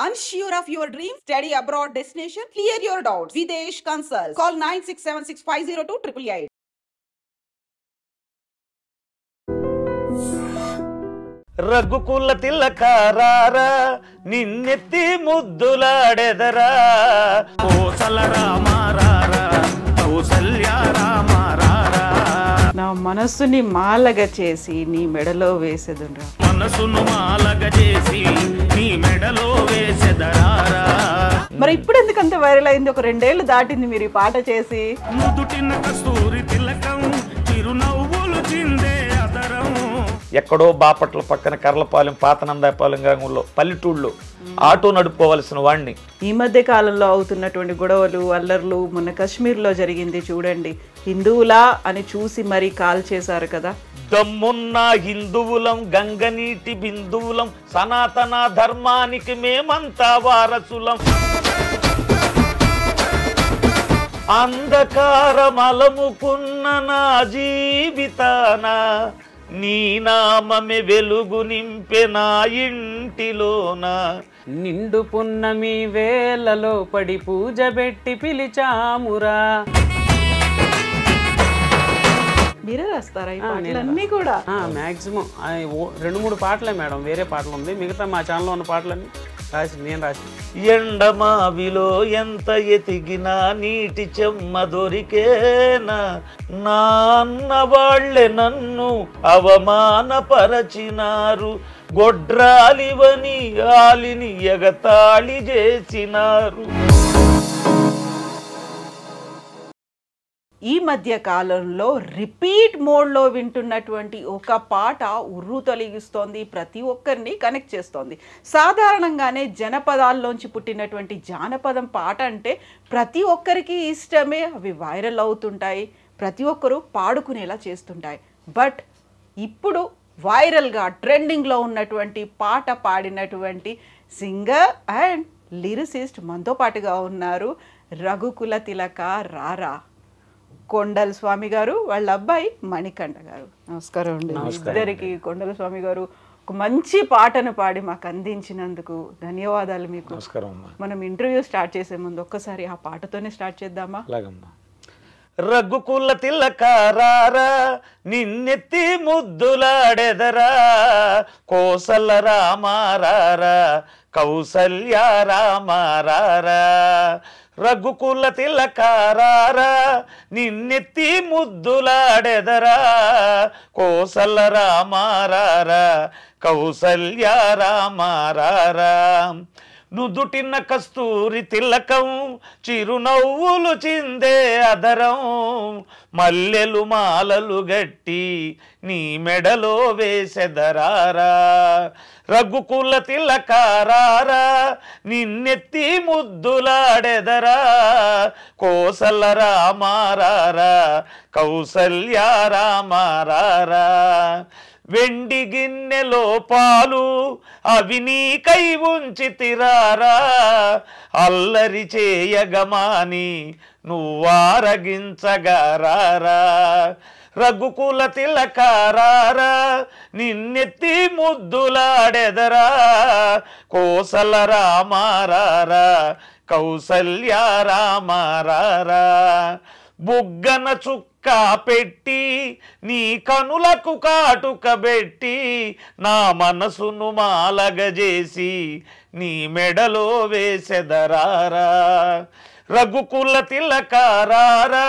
Unsure of your dream? Study abroad destination? Clear your doubts. Videsh Consult. Call 9676502888. రఘుకుల తిలకారారా నిన్నెత్తి ముద్దులాడెదరా కోసల రామారారా కౌసల్య రామారారా నా మనస్సుని మాలగ చేసి నీ మెడలో వేసేదురా మనసును మాలగ చేసి నీ మెడలో వేసెదరారా. మరి ఇప్పుడు ఎందుకు అంత వైరల్ అయింది? ఒక 2 ఏళ్ళు దాటింది మీరు ఈ పాట చేసి. ముదుటిన కస్తూరి తిలకం చిరునవ్వులు చిందే అదరం. ఎక్కడో బాపట్ల పక్కన కర్లపాలెం పాతనందాయపాలెం గ్రామంలో పల్లెటూళ్ళు ఆటో నడుపుకోవాల్సిన వాడిని. ఈ మధ్య కాలంలో అవుతున్నటువంటి గొడవలు అల్లర్లు మొన్న కాశ్మీర్లో జరిగింది చూడండి. హిందువులా అని చూసి మరీ కాల్ చేశారు కదా. దమ్మున్న హిందువులం గంగనీటి బిందువులం సనాతన ధర్మానికి మేమంతా వారసులం. అంధకారమలముకున్న నా జీవితాన నీ నామమే వెలుగు నింపె నా ఇంటిలోన. నిండు పున్నమి వేలలో పడి పూజ పెట్టి పిలిచామురా. మీరే రాస్తారా ఈ పాటలన్నీ కూడా? మ్యాక్సిమం 2-3 పాటలే మేడం, వేరే పాటలు ఉంది. మిగతా మా ఛానల్లో ఉన్న పాటలన్నీ నేను రాసి. ఎండమావిలో ఎంత ఎతికినా నీటి చెమ్మ దొరికేనా, నాన్న వాళ్ళే నన్ను అవమానపరచినారు, గొడ్రాలివని ఆలిని ఎగతాళి చేసినారు. ఈ మధ్య కాలంలో రిపీట్ మోడ్లో వింటున్నటువంటి ఒక పాట ఉర్రు తొలగిస్తోంది, ప్రతి ఒక్కరిని కనెక్ట్ చేస్తోంది. సాధారణంగానే జనపదాల్లోంచి పుట్టినటువంటి జానపదం పాట అంటే ప్రతి ఒక్కరికి ఇష్టమే, అవి వైరల్ అవుతుంటాయి, ప్రతి ఒక్కరూ పాడుకునేలా చేస్తుంటాయి. బట్ ఇప్పుడు వైరల్గా ట్రెండింగ్లో ఉన్నటువంటి పాట పాడినటువంటి సింగర్ అండ్ లిరిసిస్ట్ మనతో పాటుగా ఉన్నారు. రఘుకుల తిలక రారా కొండల స్వామి గారు, వాళ్ళ అబ్బాయి మణికంఠ గారు. నమస్కారం అండి ఇద్దరికి. కొండల స్వామి గారు ఒక మంచి పాటను పాడి మాకు అందించినందుకు ధన్యవాదాలు మీకు. మనం ఇంటర్వ్యూ స్టార్ట్ చేసే ముందు ఒక్కసారి ఆ పాటతోనే స్టార్ట్ చేద్దామా? రఘుకుల తిలకారారా నిన్నెత్తి ముద్దులాడెదరా, కోసల రామారారా కౌసల్య రామారారా. రఘుకుల తిలకారారా నిన్నెత్తి ముద్దులాడెదరా, కోసల రామారారా కౌసల్య రామారారా. నుదుటిన కస్తూరి తిలకం చిరునవ్వులు చిందే అదరం, మల్లెలు మాలలు గట్టి నీ మెడలో వేసెదరారా. రఘుకుల తిలకారారా నిన్నెత్తి ముద్దులాడెదరా, కోసల రామారారా కౌసల్య రామారారా. వెండి గిన్నెలో పాలు అవి నీకై ఉంచితిరారా, అల్లరి చేయగమాని నువ్వారగించగారారా. రఘుకుల తిలకారారా నిన్నెత్తి ముద్దులాడెదరా, కోసల రామారారా కౌసల్య రామారారా. బుగ్గన చుక్క పెట్టి నీ కనులకు కాటుక పెట్టి నా మనసును మాలగజేసి నీ మెడలో వేసెదరారా. రఘుకుల తిలకారారా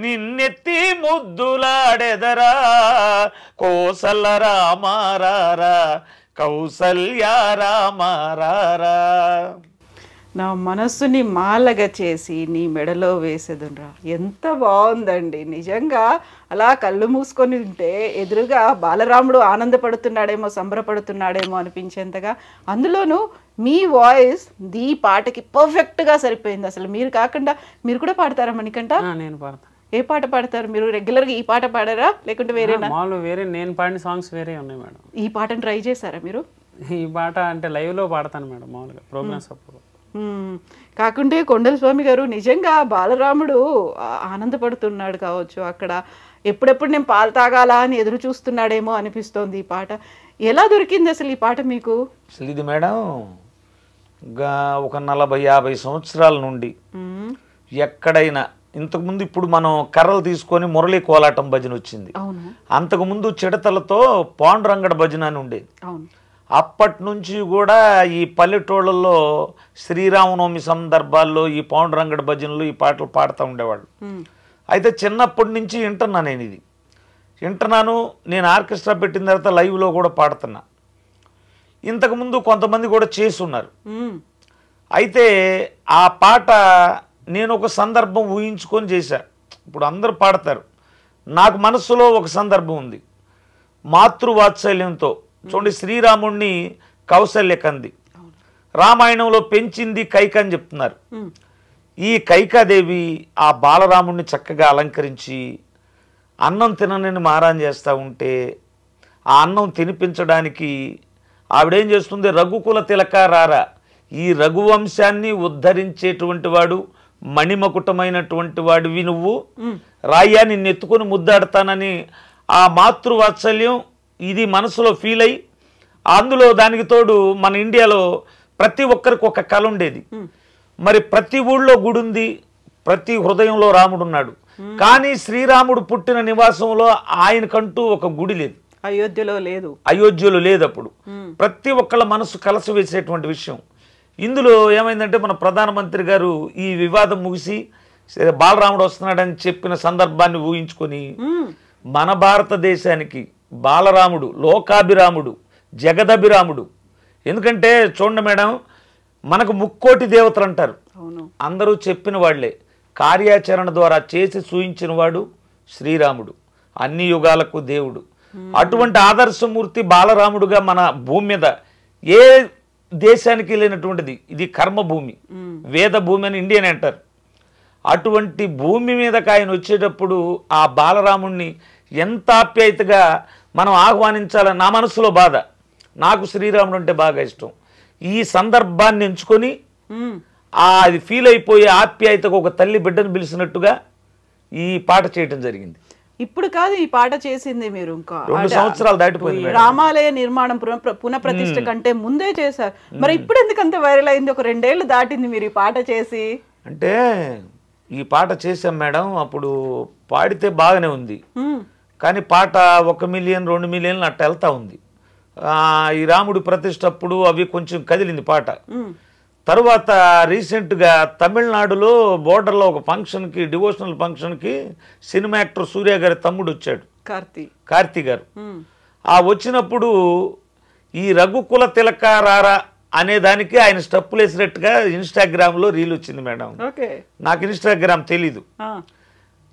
నిన్నెత్తి ముద్దులాడెదరా, కోసల రామారారా కౌసల్య రామారారా. నా మనస్సుని మాలగ చేసి నీ మెడలో వేసేదురా. ఎంత బాగుందండి నిజంగా. అలా కళ్ళు మూసుకొని ఉంటే ఎదురుగా బాలరాముడు ఆనందపడుతున్నాడేమో సంబరపడుతున్నాడేమో అనిపించేంతగా, అందులోనూ మీ వాయిస్ ఈ పాటకి పర్ఫెక్ట్గా సరిపోయింది. అసలు మీరు కాకుండా మీరు కూడా పాడతారా మణికంఠ? నేను పాడతాను. ఏ పాట పాడతారు మీరు? రెగ్యులర్గా ఈ పాట పాడారా లేకుంటే వేరేనా? వేరే నేను పాడిన సాంగ్స్ వేరే ఉన్నాయి మేడం. ఈ పాటను ట్రై చేశారా మీరు? ఈ పాట అంటే లైవ్లో పాడతాను మేడం, మామూలుగా ప్రోగ్రామ్స్ అప్పుడు. కాకుంటే కొండల స్వామి గారు నిజంగా బాలరాముడు ఆనందపడుతున్నాడు కావచ్చు అక్కడ. ఎప్పుడెప్పుడు నేను పాలు తాగాలా అని ఎదురు చూస్తున్నాడేమో అనిపిస్తోంది ఈ పాట. ఎలా దొరికింది అసలు ఈ పాట మీకు? అసలు ఇది మేడం ఒక 40-50 సంవత్సరాల నుండి ఎక్కడైనా, ఇంతకుముందు ఇప్పుడు మనం కర్రలు తీసుకొని మురళీ కోలాటం భజన వచ్చింది, అంతకుముందు చిడతలతో పాండురంగడ భజన అని ఉండేది. అప్పటి నుంచి కూడా ఈ పల్లెటూళ్ళల్లో శ్రీరామనవమి సందర్భాల్లో ఈ పాండురంగడ భజనలు ఈ పాటలు పాడుతూ ఉండేవాళ్ళు. అయితే చిన్నప్పటి నుంచి వింటున్నాను. నేను ఆర్కెస్ట్రా పెట్టిన తర్వాత లైవ్లో కూడా పాడుతున్నా. ఇంతకుముందు కొంతమంది కూడా చేసున్నారు. అయితే ఆ పాట నేను ఒక సందర్భం ఊహించుకొని చేశా. ఇప్పుడు అందరూ పాడతారు, నాకు మనసులో ఒక సందర్భం ఉంది. మాతృవాత్సల్యంతో చూడండి, శ్రీరాముణ్ణి కౌసల్య కంది, రామాయణంలో పెంచింది కైక అని చెప్తున్నారు. ఈ కైకాదేవి ఆ బాలరాముణ్ణి చక్కగా అలంకరించి అన్నం తినని మారాన్ చేస్తూ ఉంటే, ఆ అన్నం తినిపించడానికి ఆవిడేం చేస్తుంది, రఘుకుల తిలక రారా, ఈ రఘువంశాన్ని ఉద్ధరించేటువంటి వాడు, మణిమకుటమైనటువంటి వాడివి నువ్వు, రాయ్యా నిన్ను ఎత్తుకొని ముద్దాడతానని ఆ మాతృవాత్సల్యం ఇది మనసులో ఫీల్ అయ్యి, అందులో దానికి తోడు మన ఇండియాలో ప్రతి ఒక్కరికి ఒక కళ ఉండేది. మరి ప్రతి ఊళ్ళో గుడి ఉంది, ప్రతి హృదయంలో రాముడు ఉన్నాడు. కానీ శ్రీరాముడు పుట్టిన నివాసంలో ఆయనకంటూ ఒక గుడి లేదు, అయోధ్యలో లేదు. అప్పుడు ప్రతి ఒక్కళ్ళ మనసు కలసి వేసేటువంటి విషయం. ఇందులో ఏమైందంటే, మన ప్రధానమంత్రి గారు ఈ వివాదం ముగిసి బాలరాముడు వస్తున్నాడని చెప్పిన సందర్భాన్ని ఊహించుకొని మన భారతదేశానికి బాలరాముడు లోకాభిరాముడు, జగదభిరాముడు. ఎందుకంటే చూడండి మేడం, మనకు 3,000,000 దేవతలు అంటారు, అందరూ చెప్పిన వాళ్లే, కార్యాచరణ ద్వారా చేసి చూయించిన వాడు శ్రీరాముడు, అన్ని యుగాలకు దేవుడు. అటువంటి ఆదర్శమూర్తి బాలరాముడుగా మన భూమి మీద ఏ దేశానికి లేనటువంటిది, ఇది కర్మభూమి, వేద భూమి అని ఇండియన్ అంటారు. అటువంటి భూమి మీదకి ఆయన వచ్చేటప్పుడు ఆ బాలరాముణ్ణి ఎంత ఆప్యాయతగా మనం ఆహ్వానించాలని నా మనసులో బాధ. నాకు శ్రీరాముడు అంటే బాగా ఇష్టం. ఈ సందర్భాన్ని ఎంచుకొని అది ఫీల్ అయిపోయి ఆప్యాయతకు ఒక తల్లి బిడ్డను పిలిచినట్టుగా ఈ పాట చేయటం జరిగింది. ఇప్పుడు కాదు ఈ పాట చేసింది మీరు, ఇంకా 2 సంవత్సరాలు దాటిపోయింది. రామాలయ నిర్మాణం పునఃప్రతిష్ఠ కంటే ముందే చేశారు. మరి ఇప్పుడు ఎందుకంత వైరల్ అయింది? ఒక 2 ఏళ్ళు దాటింది మీరు ఈ పాట చేసి. అంటే ఈ పాట చేసాం మేడం, అప్పుడు పాడితే బాగానే ఉంది, కానీ పాట 1 మిలియన్ 2 మిలియన్లు అట్ట వెళ్తా ఉంది. ఈ రాముడి ప్రతిష్ఠ అప్పుడు అవి కొంచెం కదిలింది పాట. తరువాత రీసెంట్గా తమిళనాడులో బోర్డర్లో ఒక ఫంక్షన్కి, డివోషనల్ ఫంక్షన్కి సినిమా యాక్టర్ సూర్య గారి తమ్ముడు వచ్చాడు, కార్తీ గారు. ఆ వచ్చినప్పుడు ఈ రఘుకుల తిలక రారా అనే దానికి ఆయన స్టెప్పులు వేసినట్టుగా ఇన్స్టాగ్రామ్లో రీల్ వచ్చింది మేడం. నాకు ఇన్స్టాగ్రామ్ తెలీదు,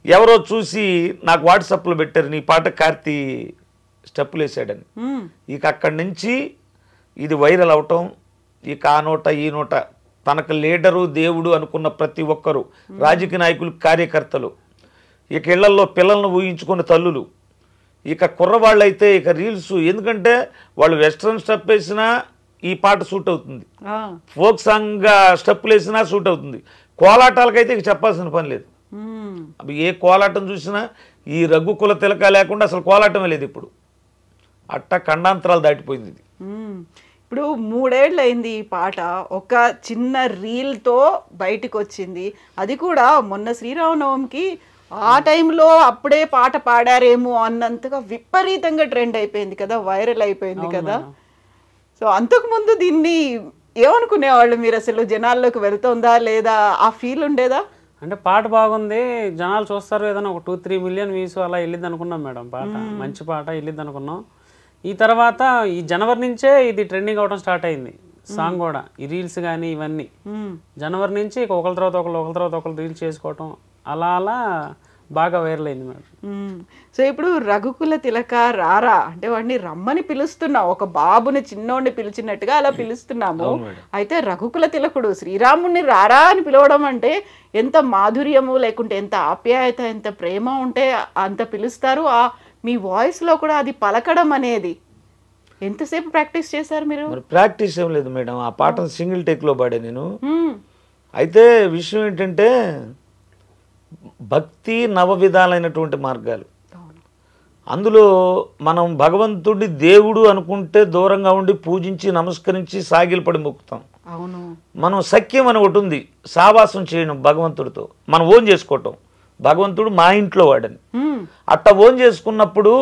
ఎవరో చూసి నాకు వాట్సాప్లో పెట్టారు, నీ పాట కార్తీ స్టెప్పులు వేసాడని. ఇక అక్కడి నుంచి ఇది వైరల్ అవటం, ఇక ఆ నోట ఈ నోట తనకు లీడరు దేవుడు అనుకున్న ప్రతి ఒక్కరు, రాజకీయ నాయకులు, కార్యకర్తలు, ఇక ఇళ్లల్లో పిల్లలను ఊహించుకున్న తల్లులు, ఇక కుర్రవాళ్ళు అయితే ఇక రీల్స్, ఎందుకంటే వాళ్ళు వెస్ట్రన్ స్టెప్ వేసినా ఈ పాట సూట్ అవుతుంది, ఫోక్ సాంగ్ స్టెప్పులు వేసినా సూట్ అవుతుంది. కోలాటాలకైతే ఇక చెప్పాల్సిన పని లేదు. అవి ఏ కోలాటం చూసినా ఈ రఘుకుల తిలక లేకుండా అసలు కోలాటమే లేదు ఇప్పుడు. అట్ట ఖండాంతరాలు దాటిపోయింది ఇది. ఇప్పుడు 3 ఏళ్ళు అయింది ఈ పాట, ఒక చిన్న రీల్తో బయటికి వచ్చింది. అది కూడా మొన్న శ్రీరామనవమికి ఆ టైంలో అప్పుడే పాట పాడారేమో అన్నంతగా విపరీతంగా ట్రెండ్ అయిపోయింది కదా, వైరల్ అయిపోయింది కదా. సో అంతకుముందు దీన్ని ఏమనుకునేవాళ్ళు మీరు? అసలు జనాల్లోకి వెళ్తుందా లేదా, ఆ ఫీల్ ఉండేదా? అంటే పాట బాగుంది, జనాలు చూస్తారు, ఏదైనా ఒక 2-3 మిలియన్ వ్యూస్ అలా వెళ్ళిద్ది అనుకున్నాం మేడం. పాట మంచి పాట వెళ్ళిద్ది అనుకున్నాం. ఈ తర్వాత ఈ జనవరి నుంచే ఇది ట్రెండింగ్ అవడం స్టార్ట్ అయింది సాంగ్ కూడా, ఈ రీల్స్ కానీ ఇవన్నీ జనవరి నుంచి ఒకరి తర్వాత ఒకరు రీల్స్ చేసుకోవటం, అలా అలా బాగా వైరల్ అయింది మేడం. సో ఇప్పుడు రఘుకుల తిలక రారా అంటే వాడిని రమ్మని పిలుస్తున్నాం, ఒక బాబుని చిన్నోడిని పిలిచినట్టుగా అలా పిలుస్తున్నాము. అయితే రఘుకుల తిలకుడు శ్రీరాముడిని రారా అని పిలవడం అంటే ఎంత మాధుర్యము, లేకుంటే ఎంత ఆప్యాయత, ఎంత ప్రేమ ఉంటే అంత పిలుస్తారు. మీ వాయిస్లో కూడా అది పలకడం అనేది ఎంతసేపు ప్రాక్టీస్ చేశారు మీరు? ప్రాక్టీస్ ఏం లేదు మేడం, ఆ పాట సింగిల్ టేక్లో పాడా నేను. అయితే విషయం ఏంటంటే, భక్తి నవ విధాలైనటువంటి మార్గాలు, అందులో మనం భగవంతుడి దేవుడు అనుకుంటే దూరంగా ఉండి పూజించి నమస్కరించి సాగిలపడి మొక్కుతాం. అవును. మనం సఖ్యం అని ఒకటి ఉంది, సావాసం చేయడం భగవంతుడితో, మనం ఓన్ చేసుకోవటం. భగవంతుడు మా ఇంట్లో వాడని అట్ట ఓన్ చేసుకున్నప్పుడు,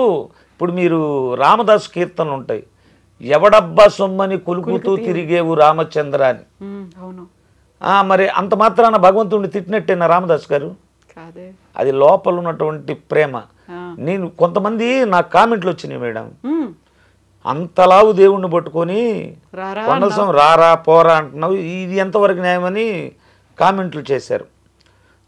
ఇప్పుడు మీరు రామదాసు కీర్తనలు ఉంటాయి, ఎవడబ్బా సొమ్మని కొలుకుతూ తిరిగేవు రామచంద్ర అని. అవును. మరి అంత మాత్రాన భగవంతుడిని తిట్టినట్టేనా రామదాస్ గారు? కాదే. అది లోపల ఉన్నటువంటి ప్రేమ. నేను కొంతమంది నాకు కామెంట్లు వచ్చినాయి మేడం, అంతలావు దేవుణ్ణి పట్టుకొని కొండసం రారా పోరా అంటున్నావు, ఇది ఎంతవరకు న్యాయమని కామెంట్లు చేశారు.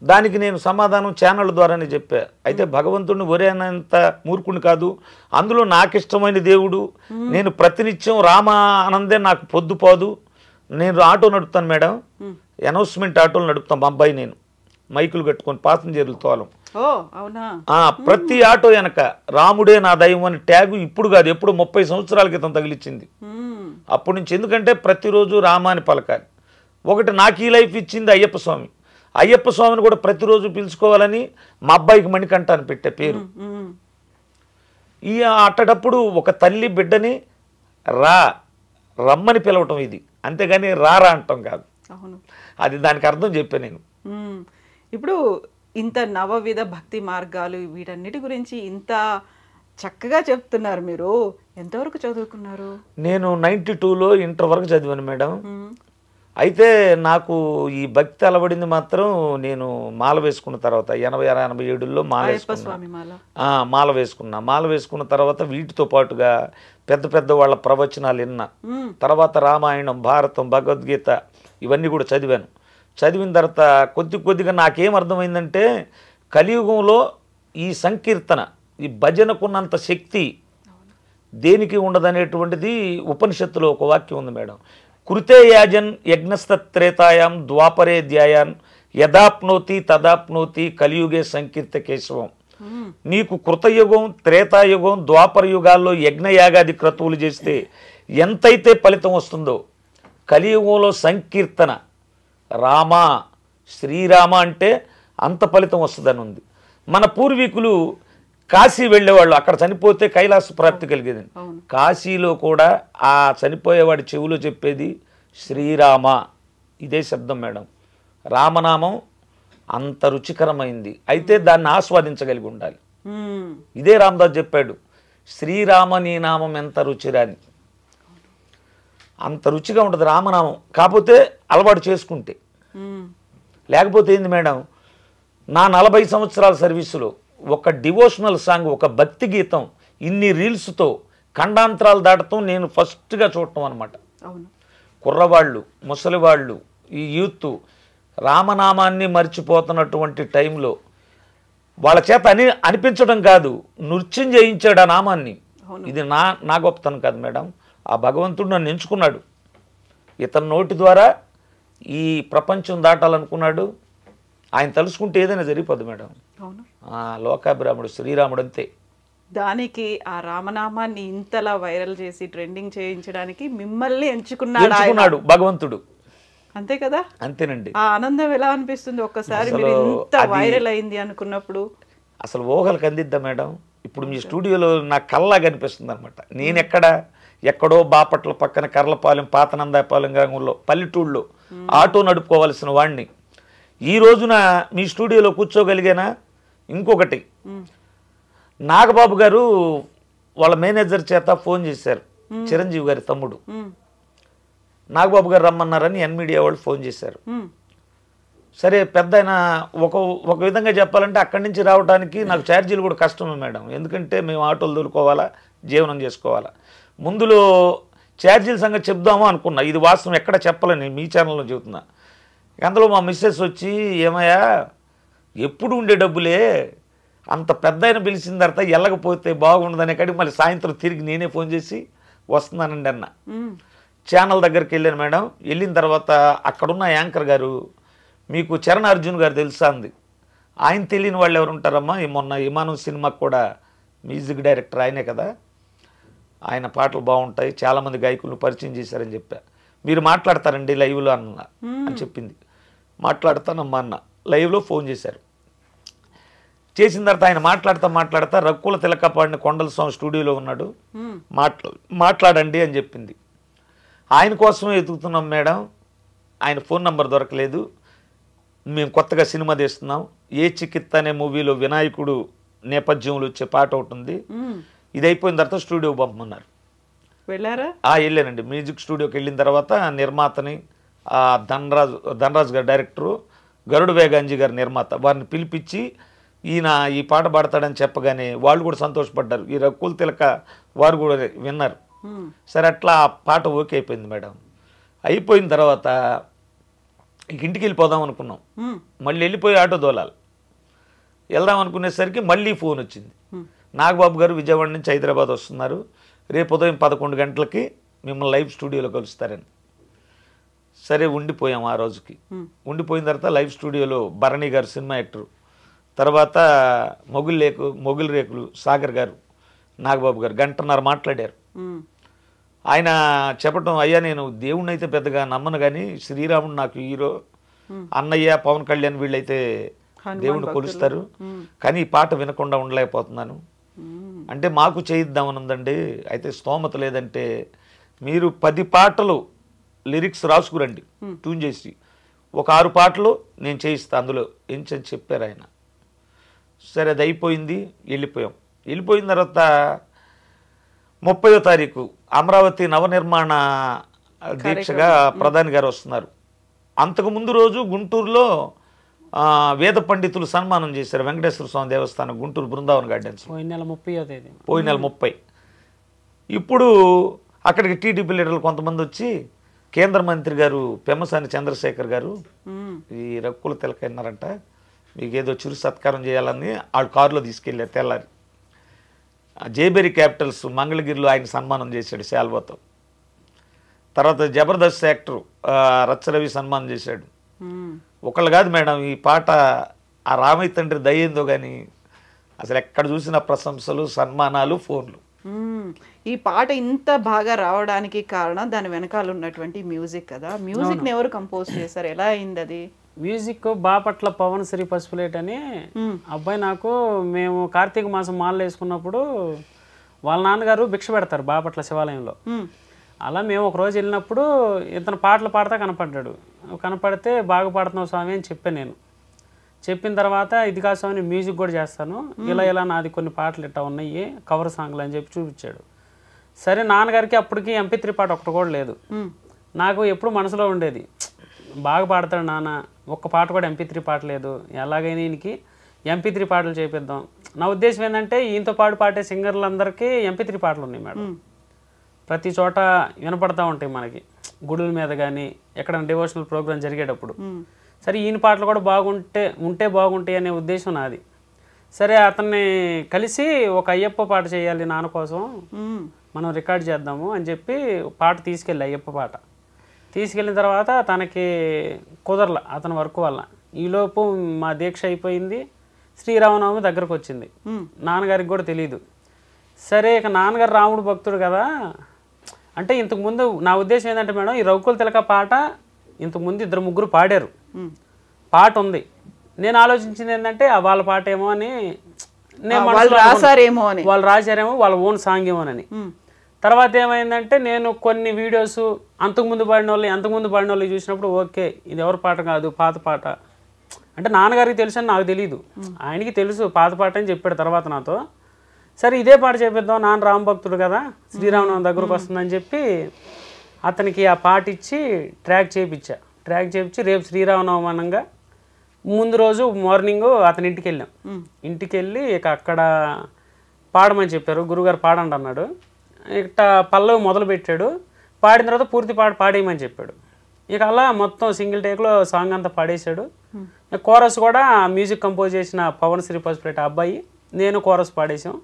దానికి నేను సమాధానం ఛానల్ ద్వారానే చెప్పా. అయితే భగవంతుడిని ఒరేనంత మూర్ఖుని కాదు, అందులో నాకు ఇష్టమైన దేవుడు, నేను ప్రతినిత్యం రామ ఆనందే నాకు పొద్దుపోదు. నేను ఆటో నడుపుతాను మేడం, అనౌన్స్మెంట్ ఆటోలు నడుపుతాం. మా అబ్బాయి నేను మైకులు కట్టుకొని పాసింజర్లు తోలం. ప్రతి ఆటో వెనక రాముడే నా దైవం అని ట్యాగు ఇప్పుడు కాదు, ఎప్పుడు 30 సంవత్సరాల క్రితం తగిలిచ్చింది. అప్పటి నుంచి, ఎందుకంటే ప్రతిరోజు రామాని పలకాలి. ఒకటి నాకు ఈ లైఫ్ ఇచ్చింది అయ్యప్ప స్వామి. అయ్యప్ప స్వామిని కూడా ప్రతిరోజు పిలుచుకోవాలని మా అబ్బాయికి మణికంఠ అని పెట్టే పేరు. ఈ అట్టడప్పుడు ఒక తల్లి బిడ్డని రమ్మని పిలవటం ఇది, అంతేగాని రారా అంటాం కాదు. అది దానికి అర్థం చెప్పా నేను. ఇప్పుడు ఇంత నవవిధ భక్తి మార్గాలు వీటన్నిటి గురించి ఇంత చక్కగా చెప్తున్నారు. మీరు ఎంతవరకు చదువుకున్నారు? నేను 92లో ఇంటర్ వరకు చదివాను మేడం. అయితే నాకు ఈ భక్తి అలవడింది మాత్రం నేను మాల వేసుకున్న తర్వాత 86-87లో మాల వేసుకున్నా. మాల వేసుకున్న తర్వాత వీటితో పాటుగా పెద్ద పెద్ద వాళ్ళ ప్రవచనాలు విన్నా. తర్వాత రామాయణం, భారతం, భగవద్గీత ఇవన్నీ కూడా చదివాను. చదివిన తర్వాత కొద్దిగా నాకేం అర్థమైందంటే, కలియుగంలో ఈ సంకీర్తన, ఈ భజనకున్నంత శక్తి దేనికి ఉండదనేటువంటిది ఉపనిషత్తులో ఒక వాక్యం ఉంది మేడం. కృతే యాజన్ యజ్ఞస్తత్రేతాయాం ద్వాపరే ధ్యాయాన్ యదాప్నోతి తదాప్నోతి కలియుగే సంకీర్త కేశవం. నీకు కృతయుగం, త్రేతాయుగం, ద్వాపర యుగాల్లో యజ్ఞయాగాది క్రతువులు చేస్తే ఎంతైతే ఫలితం వస్తుందో, కలియుగంలో సంకీర్తన రామ శ్రీరామ అంటే అంత ఫలితం వస్తుందని ఉంది. మన పూర్వీకులు కాశీ వెళ్ళేవాళ్ళు, అక్కడ చనిపోతే కైలాస ప్రాప్తి కలిగేది. కాశీలో కూడా ఆ చనిపోయేవాడి చెవులో చెప్పేది శ్రీరామ, ఇదే శబ్దం మేడం. రామనామం అంత రుచికరమైంది, అయితే దాన్ని ఆస్వాదించగలిగి ఉండాలి. ఇదే రామదాస్ చెప్పాడు, శ్రీరామ నీ నామం ఎంత రుచిరాని. అంత రుచిగా ఉంటుంది రామనామం, కాకపోతే అలవాటు చేసుకుంటే. లేకపోతే ఏంది మేడం, నా 40 సంవత్సరాల సర్వీసులో ఒక డివోషనల్ సాంగ్, ఒక భక్తి గీతం ఇన్ని రీల్స్తో ఖండాంతరాలు దాటతం నేను ఫస్ట్గా చూడటం అనమాట. కుర్రవాళ్ళు, ముసలివాళ్ళు, ఈ యూత్ రామనామాన్ని మర్చిపోతున్నటువంటి టైంలో వాళ్ళ చేత అనిపించడం కాదు, నృత్యం చేయించాడు ఆ నామాన్ని. ఇది నా గొప్పతనం కాదు మేడం, ఆ భగవంతుడు నన్ను ఎంచుకున్నాడు. ఇతని నోటి ద్వారా ఈ ప్రపంచం దాటాలనుకున్నాడు. ఆయన తలుసుకుంటే ఏదైనా జరిగిపోద్ది మేడం. లోకాభిరాముడు శ్రీరాముడు అంతే. దానికి ఆ రామనామాన్ని ఇంతలా వైరల్ చేసి ట్రెండింగ్ చేయించడానికి మిమ్మల్ని ఎంచుకున్నాడు భగవంతుడు. అంతే కదా? అంతేనండి. ఆ ఆనందం ఎలా అనిపిస్తుంది ఒక్కసారి మీరు ఇంత వైరల్ అయింది అనుకున్నప్పుడు? అసలు ఊహలకు అందిద్దా మేడం. ఇప్పుడు మీ స్టూడియోలో నాకు కల్లా కనిపిస్తుంది అనమాట. నేను ఎక్కడో బాపట్ల పక్కన కర్లపాలెం, పాతనందాయపాలెం గ్రామంలో పల్లెటూళ్ళలో ఆటో నడుపుకోవాల్సిన వాడిని ఈ రోజున మీ స్టూడియోలో కూర్చోగలిగానా? ఇంకొకటి, నాగబాబు గారు వాళ్ళ మేనేజర్ చేత ఫోన్ చేశారు, చిరంజీవి గారి తమ్ముడు. నాగబాబు గారు రమ్మన్నారని ఎన్ మీడియా వాళ్ళు ఫోన్ చేశారు. సరే, పెద్ద ఆయన ఒక విధంగా చెప్పాలంటే అక్కడి నుంచి రావడానికి నాకు ఛార్జీలు కూడా కష్టమే మేడం, ఎందుకంటే మేము ఆటోలు దొరుకోవాలా, జీవనం చేసుకోవాలా. ముందులో ఛార్జీల సంగతి చెప్దామో అనుకున్నా, ఇది వాస్తవం ఎక్కడ చెప్పలేని మీ ఛానల్లో చెబుతున్నా. అందులో మా మిస్సెస్ వచ్చి, ఏమయ్యా ఎప్పుడు ఉండే డబ్బులే, అంత పెద్ద ఆయన పిలిచిన తర్వాత వెళ్ళకపోతే బాగుండదనే కాడికి మళ్ళీ సాయంత్రం తిరిగి నేనే ఫోన్ చేసి వస్తున్నానండి అన్న. ఛానల్ దగ్గరికి వెళ్ళాను మేడం. వెళ్ళిన తర్వాత అక్కడున్న యాంకర్ గారు, మీకు చరణ్ అర్జున్ గారు తెలుసా అంది. ఆయన తెలియని వాళ్ళు ఎవరు ఉంటారమ్మా, మొన్న విమానం సినిమాకి కూడా మ్యూజిక్ డైరెక్టర్ ఆయనే కదా, ఆయన పాటలు బాగుంటాయి, చాలామంది గాయకులను పరిచయం చేశారని చెప్పా. మీరు మాట్లాడతారండి లైవ్లో అన్న అని చెప్పింది. మాట్లాడతానమ్మా అన్న. లైవ్లో ఫోన్ చేశారు. చేసిన తర్వాత ఆయన మాట్లాడతా రక్కుల తిలకపాడిన కొండల స్వామి స్టూడియోలో ఉన్నాడు, మాట్లాడండి అని చెప్పింది. ఆయన కోసమే ఎదుగుతున్నాం మేడం. ఆయన ఫోన్ నంబర్ దొరకలేదు, మేము కొత్తగా సినిమా తీస్తున్నాం, ఏ చికిత్స అనే మూవీలో వినాయకుడు నేపథ్యంలో వచ్చే పాట ఒకటి ఉంది, ఇది అయిపోయిన తర్వాత స్టూడియోకి పంపమన్నారు. వెళ్ళారా? వెళ్ళానండి. మ్యూజిక్ స్టూడియోకి వెళ్ళిన తర్వాత నిర్మాతని ధనరాజ్ గారు డైరెక్టరు, గరుడు వేగాంజీ గారు నిర్మాత, వారిని పిలిపించి ఈయన ఈ పాట పాడతాడని చెప్పగానే వాళ్ళు కూడా సంతోషపడ్డారు. ఈ రకుల్ తిలక వారు కూడా విన్నారు. సరే అట్లా ఆ పాట ఓకే అయిపోయింది మేడం. అయిపోయిన తర్వాత ఇంటికి వెళ్ళిపోదాం అనుకున్నాం. మళ్ళీ వెళ్ళిపోయి ఆటో దోలాలి. వెళ్దాం అనుకునేసరికి మళ్ళీ ఫోన్ వచ్చింది, నాగబాబు గారు విజయవాడ నుంచి హైదరాబాద్ వస్తున్నారు, రేపు ఉదయం 11 గంటలకి మిమ్మల్ని లైవ్ స్టూడియోలో కలుస్తారని. సరే ఉండిపోయాం. ఆ రోజుకి ఉండిపోయిన తర్వాత లైవ్ స్టూడియోలో భరణి గారు సినిమా యాక్టర్, తర్వాత మొగుల్ రేకులు సాగర్ గారు, నాగబాబు గారు 1.5 గంట మాట్లాడారు. ఆయన చెప్పటం, అయ్యా నేను దేవుణ్ణి అయితే పెద్దగా నమ్మను కానీ శ్రీరాముడు నాకు హీరో, అన్నయ్య పవన్ కళ్యాణ్ వీళ్ళైతే దేవుణ్ణి కొలుస్తారు, కానీ ఈ పాట వినకుండా ఉండలేకపోతున్నాను అంటే మాకు చేయిద్దామని ఉందండి, అయితే స్తోమత లేదంటే మీరు 10 పాటలు లిరిక్స్ రాసుకురండి ట్యూన్ చేసి, ఒక 6 పాటలు నేను చేయిస్తా అందులో ఎంచని చెప్పారు ఆయన. సరే అది అయిపోయింది. వెళ్ళిపోయిన తర్వాత 30వ తారీఖు అమరావతి నవనిర్మాణ దీక్షగా ప్రధాని గారు వస్తున్నారు. అంతకుముందు రోజు గుంటూరులో వేద పండితులు సన్మానం చేశారు వెంకటేశ్వర స్వామి దేవస్థానం గుంటూరు బృందావన్ గార్డెన్స్ పోయిన నెల 30. ఇప్పుడు అక్కడికి టీడీపీ లీడర్లు కొంతమంది వచ్చి కేంద్ర మంత్రి గారు పెమ్మసాని చంద్రశేఖర్ గారు ఈ రక్కుల తిలక విన్నారంట, మీకు ఏదో చిరు సత్కారం చేయాలని వాళ్ళ కారులో తీసుకెళ్ళారు. తెల్లారి జేబెరీ క్యాపిటల్స్ మంగళగిరిలో ఆయన సన్మానం చేశాడు శాల్వాతో. తర్వాత జబర్దస్త్ యాక్టర్ రచ్చరవి సన్మానం చేశాడు. ఒకళ్ళు కాదు మేడం, ఈ పాట ఆ రామయ్య తండ్రి దయ్యేందో కానీ అసలు ఎక్కడ చూసిన ప్రశంసలు, సన్మానాలు, ఫోన్లు. ఈ పాట ఇంత బాగా రావడానికి కారణం దాని వెనకాల ఉన్నటువంటి మ్యూజిక్ కదా. మ్యూజిక్ ని ఎవరు కంపోజ్ చేశారు, ఎలా అయింది అది? మ్యూజిక్ బాపట్ల పవన్ శ్రీ పసుపులేట్ అని అబ్బాయి, నాకు మేము కార్తీక మాసం మాలలు వేసుకున్నప్పుడు వాళ్ళ నాన్నగారు భిక్ష పెడతారు బాపట్ల శివాలయంలో. అలా మేము ఒకరోజు వెళ్ళినప్పుడు ఇతను పాటలు పాడతా కనపడితే బాగా పాడుతున్నావు స్వామి అని చెప్పాను నేను. చెప్పిన తర్వాత ఇది కాదు స్వామి మ్యూజిక్ కూడా చేస్తాను, ఇలా నాది కొన్ని పాటలు ఇట్టా ఉన్నాయి కవర్ సాంగ్లు అని చెప్పి చూపించాడు. సరే నాన్నగారికి అప్పటికి MP3 పాట ఒకటి కూడా లేదు. నాకు ఎప్పుడు మనసులో ఉండేది, బాగా పాడతాడు నాన్న, ఒక్క పాట కూడా MP3 పాట లేదు, ఎలాగైనా ఈయనకి MP3 పాటలు చేపిద్దాం. నా ఉద్దేశం ఏంటంటే ఈయనతో పాడే సింగర్లందరికీ MP3 పాటలు ఉన్నాయి మేడం, ప్రతి చోట వినపడతా ఉంటాయి మనకి, గుడుల మీద కానీ ఎక్కడైనా డివోషనల్ ప్రోగ్రామ్ జరిగేటప్పుడు. సరే ఈయన పాటలు కూడా ఉంటే బాగుంటాయి అనే ఉద్దేశం నాది. సరే అతన్ని కలిసి ఒక అయ్యప్ప పాట చేయాలి నాన్న కోసం, మనం రికార్డ్ చేద్దాము అని చెప్పి పాట తీసుకెళ్ళి అయ్యప్ప పాట తీసుకెళ్ళిన తర్వాత తనకి కుదరల అతని వర్క్ వల్ల. ఈలోపు మా దీక్ష అయిపోయింది, శ్రీరామనవమి దగ్గరకు వచ్చింది, నాన్నగారికి కూడా తెలియదు. సరే ఇక నాన్నగారు రాముడు భక్తుడు కదా అంటే, ఇంతకుముందు నా ఉద్దేశం ఏంటంటే మేడం, ఈ రఘుకుల తిలక పాట ఇంతకుముందు 2-3 పాడారు, పాట ఉంది. నేను ఆలోచించింది ఏంటంటే వాళ్ళ పాట ఏమో అని, వాళ్ళు రాశారేమో వాళ్ళ ఓన్ సాంగ్ ఏమోనని. తర్వాత ఏమైందంటే నేను కొన్ని వీడియోస్ అంతకుముందు పాడిన వాళ్ళు చూసినప్పుడు ఓకే ఇది ఎవరి పాట కాదు పాత పాట అంటే నాన్నగారికి తెలుసు అని నాకు తెలియదు, ఆయనకి తెలుసు పాత పాట అని చెప్పాడు తర్వాత నాతో. సరే ఇదే పాట చేపిద్దాం, నాన్న రామభక్తుడు కదా శ్రీరామనవమి దగ్గరకు వస్తుందని చెప్పి అతనికి ఆ పాట ఇచ్చి ట్రాక్ చేయించి రేపు శ్రీరామనవమి అనగా ముందు రోజు మార్నింగ్ అతని ఇంటికి వెళ్ళాం. ఇంటికి వెళ్ళి ఇక అక్కడ పాడమని చెప్పారు, గురుగారు పాడండి అన్నాడు. ఇక పల్లవి మొదలు పెట్టాడు, పాడిన తర్వాత పూర్తి పాట పాడేయమని చెప్పాడు. ఇక అలా మొత్తం సింగిల్ టేక్లో సాంగ్ అంతా పాడేశాడు. కోరస్ కూడా మ్యూజిక్ కంపోజ్ చేసిన పవన్ శ్రీ పసుపులేట్ అబ్బాయి, నేను కోరస్ పాడేసాం.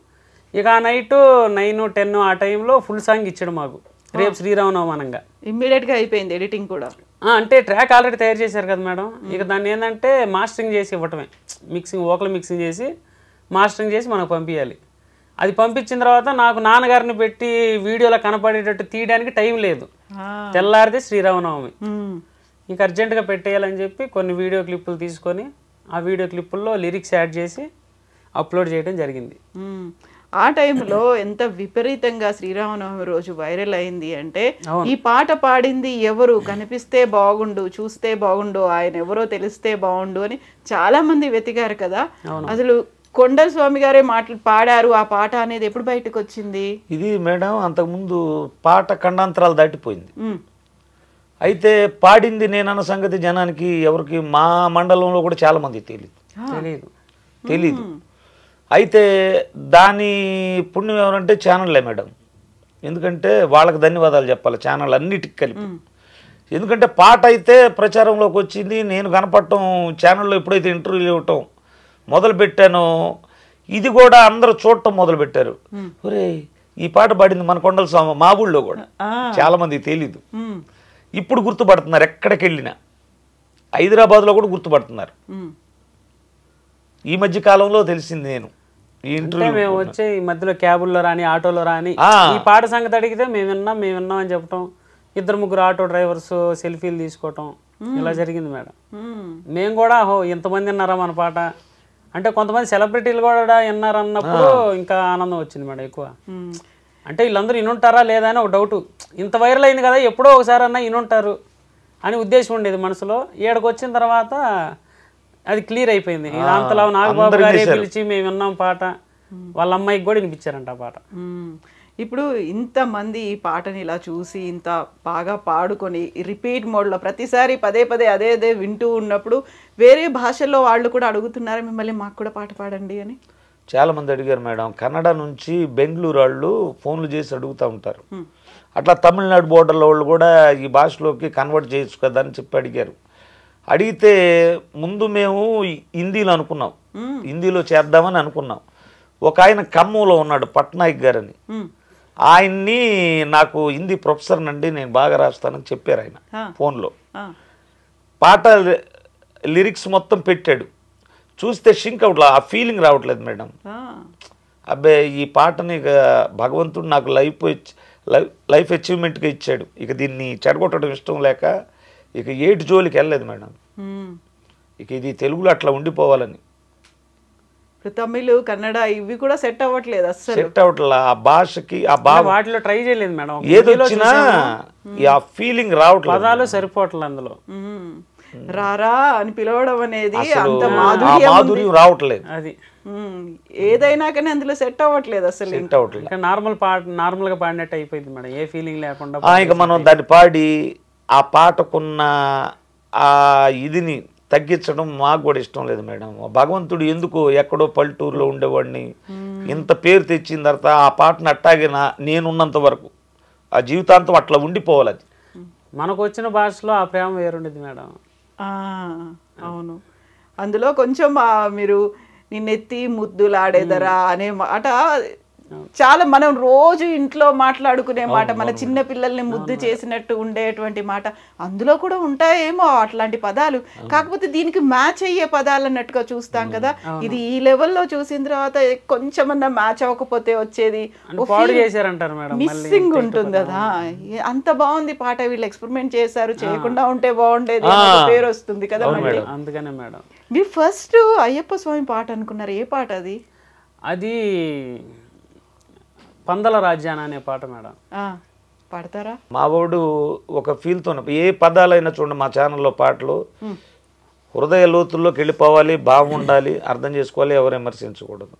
ఇక ఆ నైట్ 9-10 ఆ టైంలో ఫుల్ సాంగ్ ఇచ్చాడు మాకు, రేపు శ్రీరామనవమి అనగా. ఇమ్మీడియట్గా అయిపోయింది ఎడిటింగ్ కూడా. అంటే ట్రాక్ ఆల్రెడీ తయారు చేశారు కదా మేడం, ఇక దాన్ని ఏంటంటే మాస్టరింగ్ చేసి ఇవ్వటమే, వోకల్ మిక్సింగ్ చేసి మాస్టరింగ్ చేసి మనకు పంపించాలి. అది పంపించిన తర్వాత నాకు నాన్నగారిని పెట్టి వీడియోలో కనపడేటట్టు తీయడానికి టైం లేదు, తెల్లారితే శ్రీరామనవమి, ఇంక అర్జెంటుగా పెట్టేయాలని చెప్పి కొన్ని వీడియో క్లిప్పులు తీసుకొని ఆ వీడియో క్లిప్పుల్లో లిరిక్స్ యాడ్ చేసి అప్లోడ్ చేయడం జరిగింది. ఆ టైంలో ఎంత విపరీతంగా శ్రీరామనవమి రోజు వైరల్ అయింది అంటే ఈ పాట పాడింది ఎవరు, కనిపిస్తే బాగుండు, చూస్తే బాగుండు, ఆయన ఎవరో తెలిస్తే బాగుండు అని చాలా మంది వెతికారు కదా. అసలు కొండల స్వామి గారే పాడారు ఆ పాట అనేది ఎప్పుడు బయటకు వచ్చింది? ఇది మేడం అంతకుముందు పాట ఖండాంతరాలు దాటిపోయింది. అయితే పాడింది నేనన్న సంగతి జనానికి ఎవరికి మా మండలంలో కూడా చాలా మంది తెలీదు. అయితే దాని పుణ్యం ఎవరంటే ఛానళ్ళే మేడం. ఎందుకంటే వాళ్ళకి ధన్యవాదాలు చెప్పాలి ఛానల్ అన్నిటికి కలిపి. ఎందుకంటే పాట అయితే ప్రచారంలోకి వచ్చింది, నేను కనపడటం ఛానల్లో ఎప్పుడైతే ఇంటర్వ్యూలు ఇవ్వటం మొదలుపెట్టానో ఇది కూడా అందరూ చూడటం మొదలుపెట్టారు. ఒరే ఈ పాట పాడింది మన కొండల స్వామి, మా ఊళ్ళో కూడా చాలా మందికి తెలీదు. ఇప్పుడు గుర్తుపడుతున్నారు, ఎక్కడికి వెళ్ళినా హైదరాబాద్లో కూడా గుర్తుపడుతున్నారు. ఈ మధ్య కాలంలో తెలిసింది నేను ఈ ఇంటర్వ్యూ మేము వచ్చే ఈ మధ్యలో క్యాబుల్లో రాని ఆటోలో రాని ఈ పాట సంగతి అడిగితే మేము విన్నాం అని చెప్పటం, 2-3 ఆటో డ్రైవర్స్ సెల్ఫీలు తీసుకోవటం ఇలా జరిగింది మేడం. మేము కూడా ఇంతమంది విన్నారా మన పాట అంటే, కొంతమంది సెలబ్రిటీలు కూడా విన్నారన్నప్పుడు ఇంకా ఆనందం వచ్చింది మేడం ఎక్కువ. అంటే వీళ్ళందరూ ఇనుంటారా లేదా అని ఒక డౌట్. ఇంత వైరల్ అయింది కదా, ఎప్పుడో ఒకసారి అన్నా ఇనుంటారు అని ఉద్దేశం ఉండేది మనసులో. ఏడకు వచ్చిన తర్వాత అది క్లియర్ అయిపోయింది. అంతలో నాగబాబు గారే పిలిచి మేము విన్నాం పాట, వాళ్ళ అమ్మాయికి కూడా వినిపించారంట ఆ పాట. ఇప్పుడు ఇంతమంది ఈ పాటని ఇలా చూసి ఇంత బాగా పాడుకొని రిపీట్ మోడ్లో ప్రతిసారి పదే అదే వింటూ ఉన్నప్పుడు వేరే భాషల్లో వాళ్ళు కూడా అడుగుతున్నారు మిమ్మల్ని, మాకు కూడా పాట పాడండి అని. చాలా మంది అడిగారు మేడం. కన్నడ నుంచి బెంగళూరు వాళ్ళు ఫోన్లు చేసి అడుగుతూ ఉంటారు. అట్లా తమిళనాడు బోర్డర్లో వాళ్ళు కూడా ఈ భాషలోకి కన్వర్ట్ చేయొచ్చు కదా అని చెప్పి అడిగారు. అడిగితే ముందు మేము హిందీలో అనుకున్నాం, హిందీలో చేద్దామని అనుకున్నాం. ఒక ఆయన ఖమ్మంలో ఉన్నాడు, పట్నాయక్ గారని, ఆయన్ని నాకు హిందీ ప్రొఫెసర్ నండి నేను బాగా రాస్తానని చెప్పారు ఆయన ఫోన్లో. పాట లిరిక్స్ మొత్తం పెట్టాడు. చూస్తే షింక్ అవట్లా, ఆ ఫీలింగ్ రావట్లేదు మేడం. అబ్బే ఈ పాటని భగవంతుడు నాకు లైఫ్ అచీవ్మెంట్గా ఇచ్చాడు, ఇక దీన్ని చెడగొట్టడం ఇష్టం లేక ఇక ఏటి జోలికి వెళ్ళలేదు మేడం. ఇక ఇది తెలుగులో అట్లా ఉండిపోవాలని. తమిళ్ కన్నడ ఇవి కూడా సెట్ అవ్వట్లేదు, అసలు సెట్ అవ్వట్లా. ఆ భాషకి ఆ వాటిలో ట్రై చేయలేదు మేడం. ఏదొచ్చినా ఆ ఫీలింగ్ రావట్లేదు, పదాలు సరిపోవట్లేదు అందులో. రారా అని పిలవడం అనేది అంత మాధుర్యం రావట్లేదు. అది ఏదైనా కానీ అందులో సెట్ అవ్వట్లేదు, అసలు సెట్ అవ్వట్లేదు. నార్మల్ గా పాడినట్టు అయిపోయింది మేడం, ఏ ఫీలింగ్ లేకుండా. ఇక మనం దాన్ని పాడి ఆ పాటకున్న ఆ ఇదిని తగ్గించడం మాకు కూడా ఇష్టం లేదు మేడం. భగవంతుడు ఎందుకు ఎక్కడో పల్లెటూరులో ఉండేవాడిని ఇంత పేరు తెచ్చిన తర్వాత ఆ పాటను అట్టాగే నేనున్నంత వరకు ఆ జీవితాంతం అట్లా ఉండిపోవాలి. అది మనకు వచ్చిన భాషలో ఆ ప్రేమ వేరుండేది మేడం. అవును, అందులో కొంచెం మీరు నిన్నెత్తి ముద్దులాడేదరా అనే మాట చాలా మనం రోజు ఇంట్లో మాట్లాడుకునే మాట, మన చిన్న పిల్లల్ని ముద్దు చేసినట్టు ఉండేటువంటి మాట అందులో కూడా ఉంటాయేమో అట్లాంటి పదాలు. కాకపోతే దీనికి మ్యాచ్ అయ్యే పదాలు అన్నట్టుగా చూస్తాం కదా. ఇది ఈ లెవెల్లో చూసిన తర్వాత కొంచెమన్నా మ్యాచ్ అవ్వకపోతే వచ్చేది మిస్సింగ్ ఉంటుంది కదా. అంత బాగుంది పాట, వీళ్ళు ఎక్స్పెరిమెంట్ చేశారు, చేయకుండా ఉంటే బాగుండేది పేరు వస్తుంది కదా. అందుకనే మేడం మీరు ఫస్ట్ అయ్యప్ప స్వామి పాట అనుకున్నారు, ఏ పాట అది? అది పందల రాజ్యాన అనే పాట మేడం. పాడతారా? మా వాడు ఒక ఫీల్తో ఏ పదాలైనా చూడండి మా ఛానల్లో పాటలు హృదయ లోతుల్లోకి వెళ్ళిపోవాలి, బాగుండాలి, అర్థం చేసుకోవాలి, ఎవరు విమర్శించకూడదు.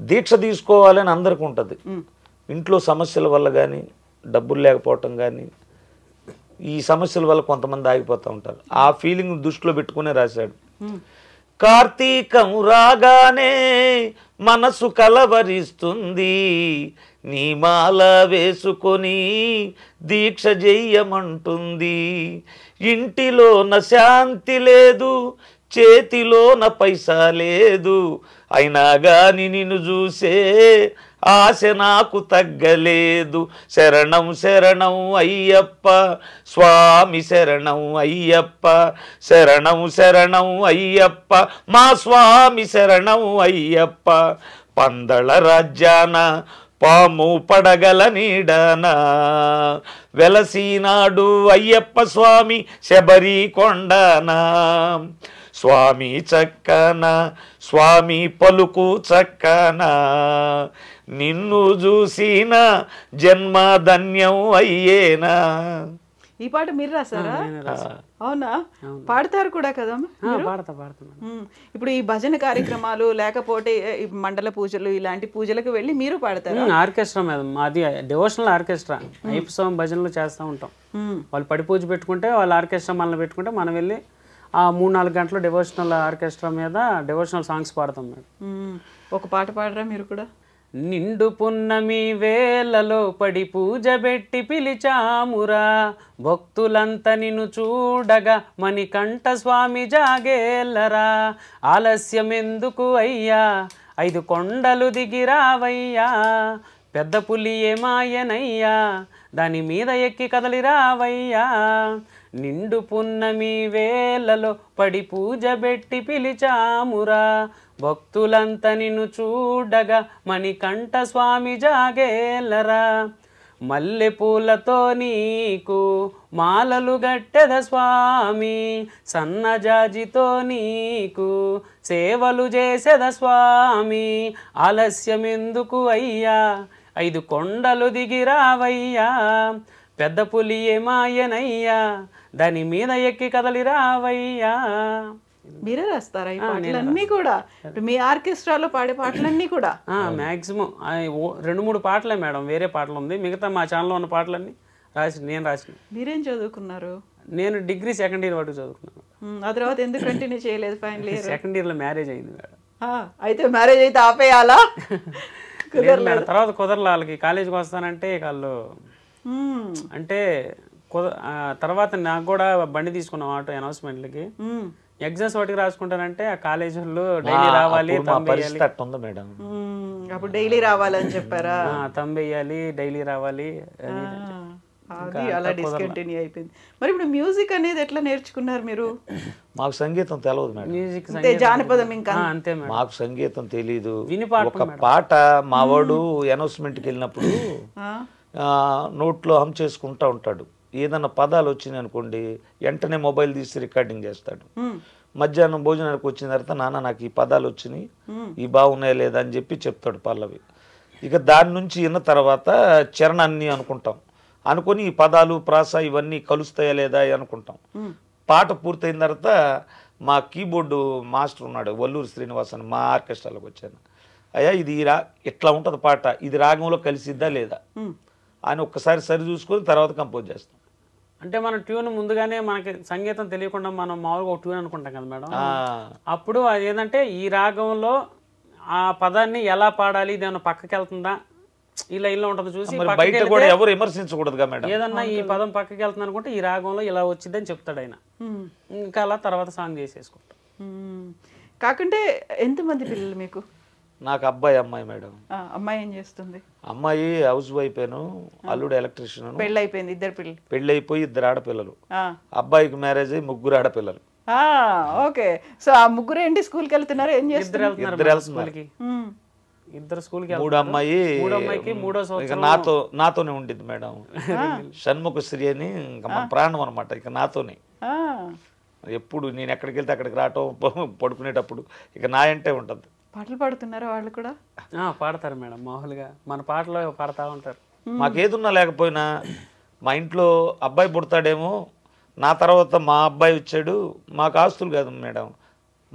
దీక్ష తీసుకోవాలని అందరికీ ఉంటుంది. ఇంట్లో సమస్యల వల్ల కానీ, డబ్బులు లేకపోవటం కానీ, ఈ సమస్యల వల్ల కొంతమంది ఆగిపోతూ ఉంటారు. ఆ ఫీలింగ్ దృష్టిలో పెట్టుకునే రాశాడు. కార్తీకం రాగానే మనసు కలవరిస్తుంది, నీ మాల వేసుకొని దీక్ష చెయ్యమంటుంది. ఇంటిలోన శాంతి లేదు, చేతిలోన పైసా లేదు, అయినా గాని నిన్ను చూసే ఆశ నాకు తగ్గలేదు. శరణం శరణం అయ్యప్ప స్వామి, శరణం అయ్యప్ప, శరణం శరణం అయ్యప్ప మా స్వామి, శరణం అయ్యప్ప. పందళ రాజ్యాన పాము పడగల నీడనా వెలసినాడు అయ్యప్ప స్వామి శబరి కొండనా. స్వామి చక్కన స్వామి పలుకు చక్కన నిన్ను చూసిన జన్మ ధన్యం అయ్యేనా. ఈ పాట మీరు రాసారా? నేను రాశాను. అవునా? పాడతారు కూడా కదా పాడతా పాడతాను. ఇప్పుడు ఈ భజన కార్యక్రమాలు లేకపోతే ఈ మండల పూజలు ఇలాంటి పూజలకు వెళ్ళి మీరు పాడతారు? ఆర్కెస్ట్రా మీద మాది డివోషనల్ ఆర్కెస్ట్రా. ఐపసం భజనలు చేస్తూ ఉంటాం. వాళ్ళు పడి పూజ పెట్టుకుంటే వాళ్ళ ఆర్కెస్ట్రా మనల్ని పెట్టుకుంటే మనం వెళ్ళి ఆ 3-4 గంటలు డివోషనల్ ఆర్కెస్ట్రా మీద డివోషనల్ సాంగ్స్ పాడతాం మేడం. ఒక పాట పాడరా మీరు కూడా? నిండు పున్నమి వేళలో పడి పూజ పెట్టి పిలిచామురా, భక్తులంతా నిన్ను చూడగా మణికంఠ స్వామి జాగేల్లరా, ఆలస్యం ఎందుకు అయ్యా 5 కొండలు దిగిరావయ్యా, పెద్ద పులి ఏమాయనయ్యా దాని మీద ఎక్కి కదలిరావయ్యా, నిండు పున్నమి వేళలో పడి పూజ పెట్టి పిలిచామురా, భక్తులంతా నిన్ను చూడగా మణికంఠ స్వామి జాగేలరా, మల్లె పూలతో నీకు మాలలు గట్టెద స్వామి, సన్నజాజితో నీకు సేవలు చేసేద స్వామి, ఆలస్యం ఎందుకు అయ్యా 5 కొండలు దిగిరావయ్యా, పెద్ద పులి ఏమాయనయ్యా దాని మీద ఎక్కి కదలిరావయ్యా. మీరే రాస్తారా ఈ పాటలన్నీ కూడా? మీ ఆర్కెస్ట్రాలో పాడే పాటలన్నీ కూడా? మ్యాక్సిమం 2-3 పాటలే మేడం, వేరే పాటలు ఉంది. మిగతా మా ఛానల్లో ఉన్న పాటలన్నీ నేను రాసిన. మీరేం చదువుకున్నారు? నేను డిగ్రీ 2nd ఇయర్ వరకు చదువుకున్నాను. ఆ తర్వాత ఎందుకు కంటిన్యూ చేయలేదు ఫైనల్ ఇయర్? 2nd ఇయర్లో మ్యారేజ్ అయింది మేడం. అయితే మ్యారేజ్ అయితే ఆపేయాలా? మేడం తర్వాత కుదరలే వాళ్ళకి. కాలేజీకి వస్తానంటే వాళ్ళు అంటే తర్వాత నాకు కూడా బండి తీసుకున్నాం ఆటో అనౌన్స్మెంట్లకి. ఎగ్జామ్స్ వాటికి రాసుకుంటానంటే ఆ కాలేజీలో డైలీ రావాలి, అప్పుడు డైలీ రావాలని చెప్పారా? తంబెయ్యాలి, డైలీ రావాలి, అలా డిస్కంటిన్యూ అయిపోయింది. మరి ఇప్పుడు మ్యూజిక్ అనేది ఎట్లా నేర్చుకున్నారు మీరు? మాకు సంగీతం తెలియదు మేడం. మ్యూజిక్ జానపదం ఇంకా అంతే మేడం. మాకు సంగీతం తెలీదు. ఒక పాట మావాడు అనౌన్స్మెంట్కి వెళ్ళినప్పుడు నోట్లో హమ్ చేసుకుంటా ఉంటాడు. ఏదన్నా పదాలు వచ్చినాయి అనుకోండి వెంటనే మొబైల్ తీసి రికార్డింగ్ చేస్తాడు. మధ్యాహ్నం భోజనానికి వచ్చిన తర్వాత నాన్న నాకు ఈ పదాలు వచ్చినాయి, ఈ బాగున్నాయా లేదా అని చెప్పి చెప్తాడు పల్లవి. ఇక దాని నుంచి విన్న తర్వాత చరణాన్ని అనుకుంటాం, అనుకొని ఈ పదాలు ప్రాస ఇవన్నీ కలుస్తాయా లేదా అనుకుంటాం. పాట పూర్తయిన తర్వాత మా కీబోర్డు మాస్టర్ ఉన్నాడు వల్లూరు శ్రీనివాస్ అని, మా ఆర్కెస్ట్రాలోకి వచ్చాను. అయ్యా ఇది ఇట్లా ఉంటుంది పాట, ఇది రాగంలో కలిసిద్దా లేదా అని ఒక్కసారి సరి చూసుకొని తర్వాత కంపోజ్ చేస్తాం. అంటే మన ట్యూన్ ముందుగానే మనకి సంగీతం తెలియకుండా మనం మామూలుగా ఒక ట్యూన్ అనుకుంటాం కదా మేడం. అప్పుడు అది ఏంటంటే ఈ రాగంలో ఆ పదాన్ని ఎలా పాడాలి, ఇదేమన్నా పక్కకి వెళ్తుందా ఈ లైన్ లో ఉంటుంది చూసి బయట కూడా ఎవరు విమర్శించకూడదుగా మేడం. ఏదన్నా ఈ పదం పక్కకి వెళ్తుంది అనుకుంటే ఈ రాగంలో ఇలా వచ్చిందని చెప్తాడు ఆయన. ఇంకా అలా తర్వాత సాంగ్ చేసేసుకుంటాం. కాకుంటే ఎంతమంది పిల్లలు మీకు? నాకు అబ్బాయి అమ్మాయి మేడం. అమ్మాయి ఏం చేస్తుంది? అమ్మాయి హౌస్ వైఫ్, అల్లుడు ఎలక్ట్రీషియన్. పెళ్ళి అయిపోయింది, 2 పిల్లలు. పెళ్ళి అయిపోయి 2 ఆడపిల్లలు. అబ్బాయికి మ్యారేజ్ అయ్యి 3 ఆడపిల్లలు. ఓకే. సో ఆ 3 ఏంటి స్కూల్కి వెళ్తున్నారు? ఏం చేస్తున్నారు? 2 వెళ్తున్నారు. 2 స్కూల్కి. 3 అమ్మాయికి 3వ సంవత్సరం నాతోనే ఉండింది మేడం. షణ్ముఖ శ్రీ అని ఇంకా మన ప్రాణం అనమాట. ఇక నాతోనే ఎప్పుడు నేను ఎక్కడికి వెళ్తే అక్కడికి రావటం, పడుకునేటప్పుడు ఇక నా అంటే ఉంటుంది. పాటలు పాడుతున్నారా వాళ్ళు కూడా? పాడతారు మేడం, మామూలుగా మన పాటలో పాడుతూ ఉంటారు. మాకేదున్నా లేకపోయినా మా ఇంట్లో అబ్బాయి పుడతాడేమో, నా తర్వాత మా అబ్బాయి వచ్చాడు, మాకు ఆస్తులు కాదు మేడం,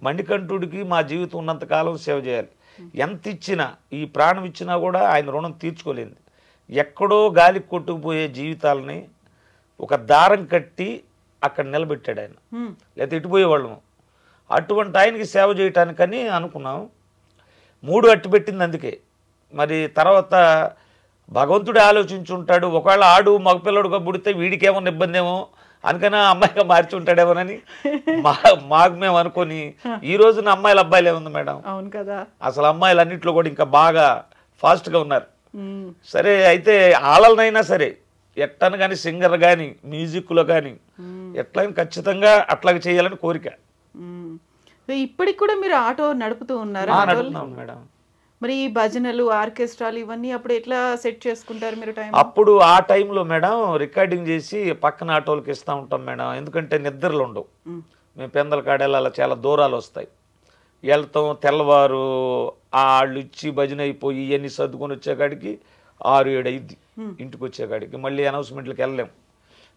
మణికంఠుడికి మా జీవితం ఉన్నంతకాలం సేవ చేయాలి. ఎంత ఇచ్చినా, ఈ ప్రాణం ఇచ్చినా కూడా ఆయన రుణం తీర్చుకోలేదు. ఎక్కడో గాలికి కొట్టుకుపోయే జీవితాలని ఒక దారం కట్టి అక్కడ నిలబెట్టాడు ఆయన, లేకపోతే ఇటుపోయేవాళ్ళము. అటువంటి ఆయనకి సేవ చేయటానికని అనుకున్నాం. 3 అట్టి పెట్టింది అందుకే. మరి తర్వాత భగవంతుడే ఆలోచించుంటాడు, ఒకవేళ ఆడు మగపిల్లడుగా పుడితే వీడికేమన్నా ఇబ్బంది ఏమో అందుకని అమ్మాయిగా మార్చి ఉంటాడేమోనని మాకు మేము అనుకొని ఈ రోజున అమ్మాయిలు అబ్బాయిలు ఏముంది మేడం. అవును కదా, అసలు అమ్మాయిలు అన్నింటిలో కూడా ఇంకా బాగా ఫాస్ట్గా ఉన్నారు. సరే అయితే ఆళ్ళనైనా సరే ఎట్టను కానీ సింగర్ కానీ మ్యూజిక్లో కానీ ఎట్లయినా ఖచ్చితంగా అట్లాగే చేయాలని కోరిక. ఇప్పటికి కూడా మీరు ఆటో నడుపుతూ ఉన్నారా? మేడం. మరి ఈ భజనలు ఆర్కెస్ట్రాలు ఇవన్నీ అప్పుడు ఎట్లా సెట్ చేసుకుంటారు మీరు టైం? అప్పుడు ఆ టైంలో మేడం రికార్డింగ్ చేసి పక్కన ఆటోలకి ఇస్తూ ఉంటాం మేడం, ఎందుకంటే నిద్రలు ఉండవు. మేము పెందల కాడేలా అలా చాలా దూరాలు వస్తాయి. వెళ్తాం, తెల్లవారు వాళ్ళు ఇచ్చి భజన అయిపోయి ఇవన్నీ సర్దుకొని వచ్చేకాడికి 6-7 అయింది ఇంటికి వచ్చేకాడికి. మళ్ళీ అనౌన్స్మెంట్లకు వెళ్ళలేం.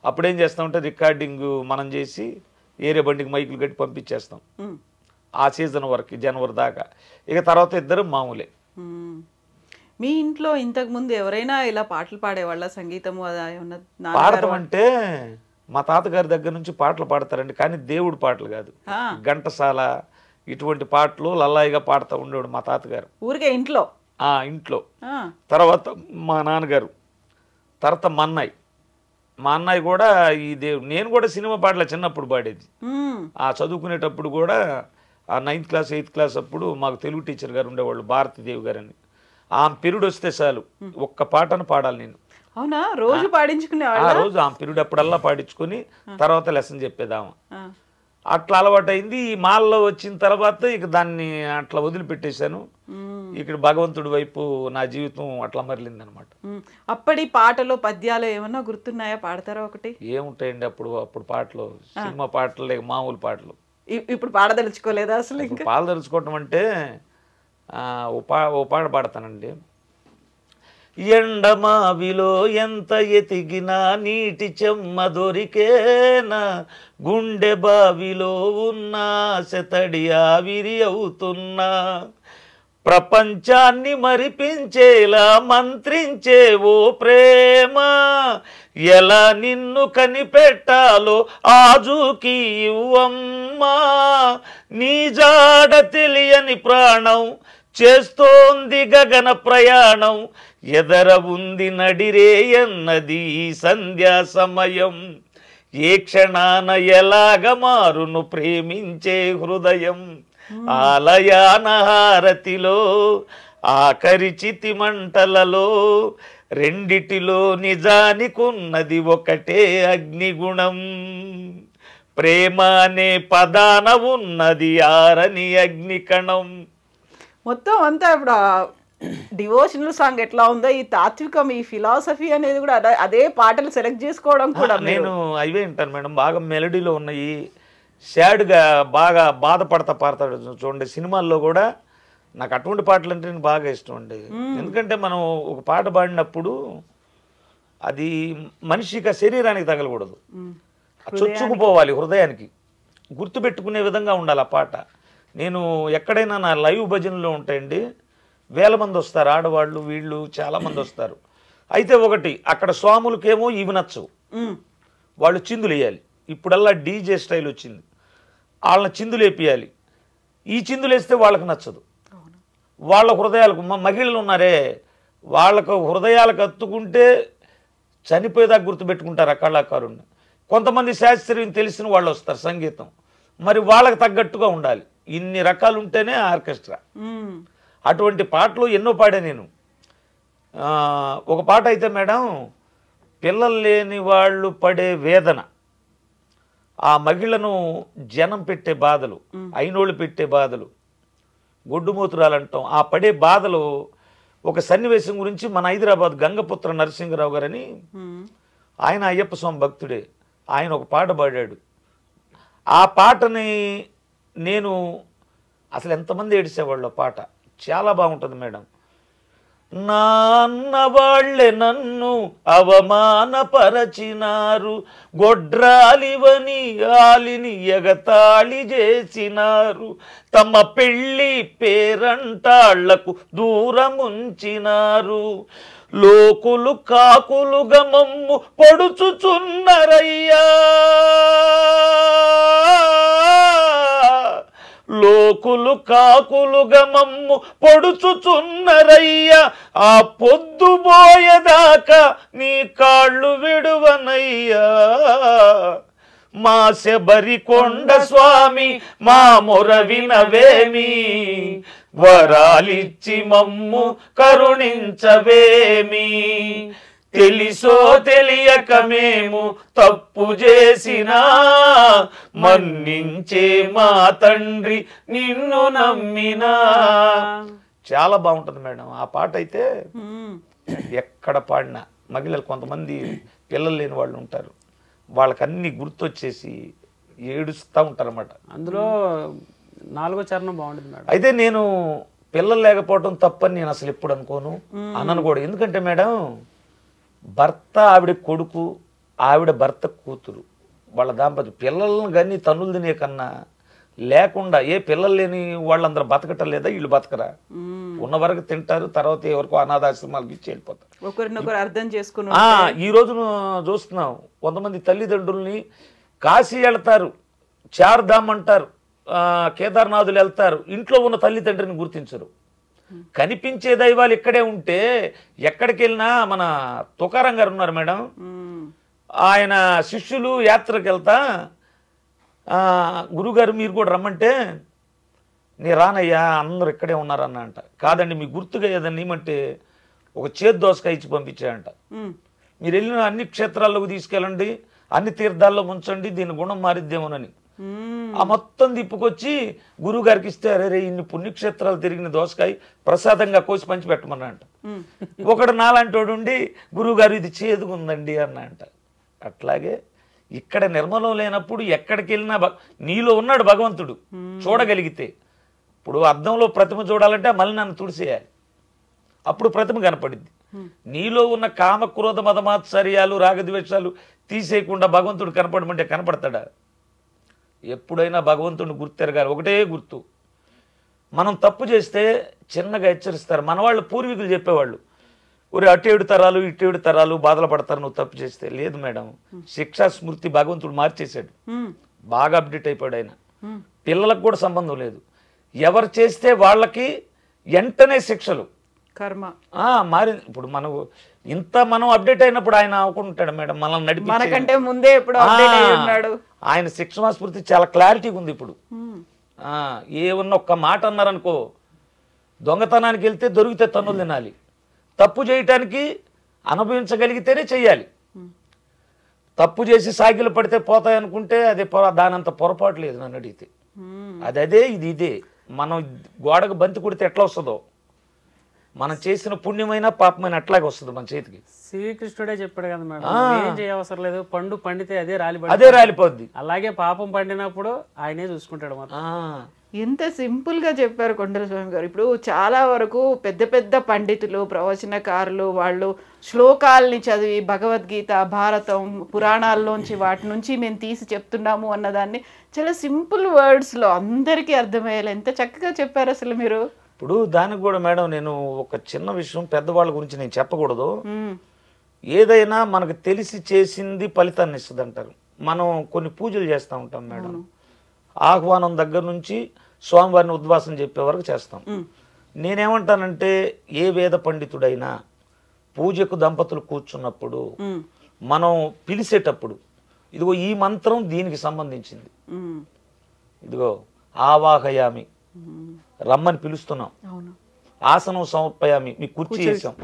అప్పుడేం చేస్తామంటే రికార్డింగ్ మనం చేసి ఏరే బండికి మైకులు కట్టి పంపించేస్తాం ఆ సీజన్ వరకు, జనవరి దాకా. ఇక తర్వాత ఇద్దరు మామూలే. మీ ఇంట్లో ఇంతకు ముందు ఎవరైనా ఇలా పాటలు పాడేవాళ్ళ? సంగీతము పాడటం అంటే మా తాతగారి దగ్గర నుంచి పాటలు పాడతారండి, కానీ దేవుడు పాటలు కాదు, ఘంటసాల ఇటువంటి పాటలు లల్లాయిగా పాడుతూ ఉండేవాడు మా తాతగారు ఊరికే ఇంట్లో. ఇంట్లో. తర్వాత మా నాన్నగారు, తర్వాత మా అన్నయ్య కూడా ఈ దేవుడు. నేను కూడా సినిమా పాటలు చిన్నప్పుడు పాడేది. చదువుకునేటప్పుడు కూడా 9th క్లాస్ 8th క్లాస్ అప్పుడు మాకు తెలుగు టీచర్ గారు ఉండేవాళ్ళు, భారతీదేవి గారు అని. ఆమె పీరియడ్ వస్తే చాలు ఒక్క పాటను పాడాలి నేను. అవునా? రోజు పాడించుకునేవాళ్ళ? రోజు ఆమె పీరియడ్ అప్పుడల్లా పాడించుకొని తర్వాత లెసన్ చెప్పేదాము. అట్లా అలవాటైంది. ఈ మాల్లో వచ్చిన తర్వాత ఇక దాన్ని అట్లా వదిలిపెట్టేశాను. ఇక్కడ భగవంతుడి వైపు నా జీవితం అట్లా మరలింది అనమాట. అప్పటి పాటలు పద్యాలు ఏమన్నా గుర్తున్నాయా? పాడతారా ఒకటి? ఏముంటాయండి అప్పుడు పాటలు, సినిమా పాటలు లేక మామూలు పాటలు. ఇప్పుడు పాడదలుచుకోలేదా అసలు? ఇంకా పాడదలుచుకోవటం అంటే ఓ పాట పాడతానండి. ఎండమావిలో ఎంత ఎతికినా నీటి చెమ్మ దొరికేనా, గుండె బావిలో ఉన్న శతడి ఆవిరి అవుతున్నా, ప్రపంచాన్ని మరిపించేలా మంత్రించే ఓ ప్రేమ, ఎలా నిన్ను కనిపెట్టాలో ఆజుకి ఇవ్వమ్మా, నీ జాడ తెలియని ప్రాణం చేస్తోంది గగన ప్రయాణం, ఎదర ఉంది నడిరేయన్నది సంధ్యా సమయం, ఏ క్షణాన ఎలాగ మారును ప్రేమించే హృదయం, ఆలయాన హారతిలో ఆఖరి చితి మంటలలో, రెండిటిలో నిజానికున్నది ఒకటే అగ్నిగుణం, ప్రేమ అనే పదాన ఉన్నది ఆరని అగ్నికణం. మొత్తం అంతా ఇప్పుడు డివోషనల్ సాంగ్ ఎట్లా ఉందో, ఈ తాత్వికం, ఈ ఫిలాసఫీ అనేది కూడా అదే పాటలు సెలెక్ట్ చేసుకోవడం కూడా. నేను అవే వింటాను మేడం. బాగా మెలడీలో ఉన్నాయి, సాడ్గా బాగా బాధపడతా పాడతాడు చూడండి. సినిమాల్లో కూడా నాకు అటువంటి పాటలు అంటే నేను బాగా ఇష్టం అండి. ఎందుకంటే మనం ఒక పాట పాడినప్పుడు అది మనిషికి శరీరానికి తగలకూడదు, చొచ్చుకుపోవాలి, హృదయానికి గుర్తుపెట్టుకునే విధంగా ఉండాలి ఆ పాట. నేను ఎక్కడైనా నా లైవ్ భజనలో ఉంటాయండి, 1000 మంది వస్తారు, ఆడవాళ్ళు వీళ్ళు చాలామంది వస్తారు. అయితే ఒకటి అక్కడ స్వాములకేమో ఇవి నచ్చవు, వాళ్ళు చిందులు వేయాలి. ఇప్పుడల్లా డీజే స్టైల్ వచ్చింది, వాళ్ళని చిందులు వేపియాలి. ఈ చిందులు వేస్తే వాళ్ళకి నచ్చదు. వాళ్ళ హృదయాలకు మహిళలు ఉన్నారే, వాళ్ళకు హృదయాలకు అత్తుకుంటే చనిపోయేదాకా గుర్తుపెట్టుకుంటారు ఆ కళాకారుణ్ణి. కొంతమంది శాస్త్రీయం తెలిసిన వాళ్ళు వస్తారు సంగీతం, మరి వాళ్ళకి తగ్గట్టుగా ఉండాలి. ఇన్ని రకాలు ఉంటేనే ఆర్కెస్ట్రా. అటువంటి పాటలు ఎన్నో పాడా నేను. ఒక పాట అయితే మేడం, పిల్లలు లేని వాళ్ళు పడే వేదన, ఆ మహిళను జనం పెట్టే బాధలు, అయినోళ్ళు పెట్టే బాధలు, గొడ్డుమూతురాలు అంటాం, ఆ పడే బాధలు. ఒక సన్నివేశం గురించి మన హైదరాబాద్ గంగపుత్ర నరసింహరావు గారని, ఆయన అయ్యప్ప స్వామి భక్తుడే, ఆయన ఒక పాట పాడాడు. ఆ పాటని నేను అసలు ఎంతమంది ఏడిసేవాళ్ళు, పాట చాలా బాగుంటుంది మేడం. నాన్న వాళ్ళే నన్ను అవమానపరచినారు, గొడ్రాలివని ఆలిని ఎగతాళి చేసినారు, తమ పెళ్ళి పేరంటాళ్లకు దూరముంచినారు, లోకులు కాకులుగా మమ్ము పొడుచుచున్నరయ్యా, లోకులు కాకులుగా మమ్ము పొడుచుచున్నరయ్యా, ఆ పొద్దుబోయేదాకా నీ కాళ్ళు విడువనయ్యా, మా శబరికొండ స్వామి మా మొర వినవేమి, వరాలిచ్చి మమ్ము కరుణించవేమి, తెలిసో తెలియక మేము తప్పు చేసినా మన్నించే మా తండ్రి నిన్ను నమ్మినా. చాలా బాగుంటుంది మేడం ఆ పాట అయితే. ఎక్కడ పాడినా మహిళలు, కొంతమంది పిల్లలు లేని వాళ్ళు ఉంటారు, వాళ్ళకి అన్ని గుర్తొచ్చేసి ఏడుస్తూ ఉంటారన్నమాట. అందులో 4వ చరణం బాగుంటుంది మేడం. అయితే నేను పిల్లలు లేకపోవడం తప్పని నేను అసలు ఎప్పుడు అనుకోను, అన్నను కూడా. ఎందుకంటే మేడం, భర్త ఆవిడ కొడుకు, ఆవిడ భర్త కూతురు, వాళ్ళ దాంపత్యం, పిల్లలను కానీ తన్నులు తినే కన్నా లేకుండా ఏ పిల్లలు లేని వాళ్ళందరూ బతకటం లేదా? వీళ్ళు బతకరా? ఉన్న వరకు తింటారు, తర్వాత ఎవరికో అనాథాశ్రమాలకు ఇచ్చి వెళ్ళిపోతారు. ఒకరినొకరు అర్థం చేసుకుని ఈ రోజు చూస్తున్నాం, కొంతమంది తల్లిదండ్రుల్ని కాశీ వెళ్తారు, చార్ధామ్ అంటారు, కేదార్నాథులు వెళ్తారు, ఇంట్లో ఉన్న తల్లిదండ్రిని గుర్తించరు. కనిపించే దైవాలు ఇక్కడే ఉంటే ఎక్కడికి వెళ్ళినా, మన తుకారం గారు ఉన్నారు మేడం, ఆయన శిష్యులు యాత్రకు వెళ్తా, గురుగారు మీరు కూడా రమ్మంటే, నీ రానయ్యా అందరూ ఇక్కడే ఉన్నారన్న అంట. కాదండి మీ గుర్తుగా ఏదన్నా ఏమంటే ఒక చేతి దోసకాయ ఇచ్చి పంపించాయంట. మీరు వెళ్ళిన అన్ని క్షేత్రాల్లోకి తీసుకెళ్ళండి, అన్ని తీర్థాల్లో ముంచండి, దీని గుణం మారిద్దేమోనని. ఆ మొత్తం తిప్పుకొచ్చి గురువు గారికి ఇస్తే, అరే ఇన్ని పుణ్యక్షేత్రాలు తిరిగిన దోసకాయ ప్రసాదంగా కోసి పంచి పెట్టమన్నా అంట. ఒకడు నాలాంటి ఉండి గురువు గారు ఇది చేదుగుందండి అన్న అంట. అట్లాగే ఇక్కడ నిర్మలం లేనప్పుడు ఎక్కడికి వెళ్ళినా నీలో ఉన్నాడు భగవంతుడు, చూడగలిగితే. ఇప్పుడు అద్దంలో ప్రతిమ చూడాలంటే మళ్ళీ నన్ను తుడిసేయాలి, అప్పుడు ప్రతిమ కనపడిద్ది. నీలో ఉన్న కామ క్రోధ మదమాత్సర్యాలు రాగద్వేషాలు తీసేయకుండా భగవంతుడు కనపడమంటే కనపడతాడా? ఎప్పుడైనా భగవంతుడిని గుర్తెరగాలి. ఒకటే గుర్తు, మనం తప్పు చేస్తే చిన్నగా హెచ్చరిస్తారు. మన వాళ్ళు పూర్వీకులు చెప్పేవాళ్ళు, ఒరే అటు 7 తరాలు ఇటు 7 తరాలు బాధలు పడతారు నువ్వు తప్పు చేస్తే. లేదు మేడం, శిక్షా స్మృతి భగవంతుడు మార్చేశాడు, బాగా అప్డేట్ అయిపోయాడు ఆయన. పిల్లలకు కూడా సంబంధం లేదు, ఎవరు చేస్తే వాళ్ళకి వెంటనే శిక్షలు, కర్మ మారి. ఇప్పుడు మనం అప్డేట్ అయినప్పుడు ఆయన అవ్వకుంటాడు మేడం, మనల్ని నడిపి మనకంటే ముందే ఇప్పుడు అప్డేట్ అయి ఉన్నాడు. ఆయన శిక్షణ స్మృతి చాలా క్లారిటీగా ఉంది ఇప్పుడు. ఏమన్నా ఒక్క మాట అన్నారనుకో, దొంగతనానికి వెళ్తే దొరికితే తన్నులు తినాలి, తప్పు చేయటానికి అనుభవించగలిగితేనే చెయ్యాలి. తప్పు చేసి సాగిలు పడితే పోతాయి అనుకుంటే అది దానంత పొరపాటు లేదు నన్ను అడిగితే. అదే ఇదే. మనం గోడకు బంతి కొడితే ఎట్లా వస్తుందో, మనం చేసిన పుణ్యమైన పాపమైన అట్లాగే వస్తుంది మన చేతికి. శ్రీకృష్ణుడే చెప్పాడు కదా మేడం, ఏం చేయవసరం లేదు, పండు పండితే అదే రాలిపోద్ది. అలాగే పాపం పండినప్పుడు ఆయనే చూసుకుంటాడు. ఎంత సింపుల్ గా చెప్పారు కొండల స్వామి గారు. ఇప్పుడు చాలా వరకు పెద్ద పెద్ద పండితులు, ప్రవచనకారులు వాళ్ళు శ్లోకాలని చదివి భగవద్గీత, భారతం, పురాణాల్లోంచి వాటి నుంచి మేము తీసి చెప్తున్నాము అన్నదాన్ని చాలా సింపుల్ వర్డ్స్లో అందరికీ అర్థమయ్యేలా ఎంత చక్కగా చెప్పారు అసలు మీరు. ఇప్పుడు దానికి కూడా మేడం నేను ఒక చిన్న విషయం, పెద్దవాళ్ళ గురించి నేను చెప్పకూడదు. ఏదైనా మనకు తెలిసి చేసింది ఫలితాన్ని ఇస్తుంది అంటారు. మనం కొన్ని పూజలు చేస్తూ ఉంటాం మేడం, ఆహ్వానం దగ్గర నుంచి స్వామివారిని ఉద్వాసన చెప్పే వరకు చేస్తాం. నేనేమంటానంటే, ఏ వేద పండితుడైనా పూజకు దంపతులు కూర్చున్నప్పుడు మనం పిలిచేటప్పుడు, ఇదిగో ఈ మంత్రం దీనికి సంబంధించింది, ఇదిగో ఆవాహయామి రమ్మని పిలుస్తున్నాం, ఆసనం సమర్పయామి మీకు కుర్చీ చేసాం,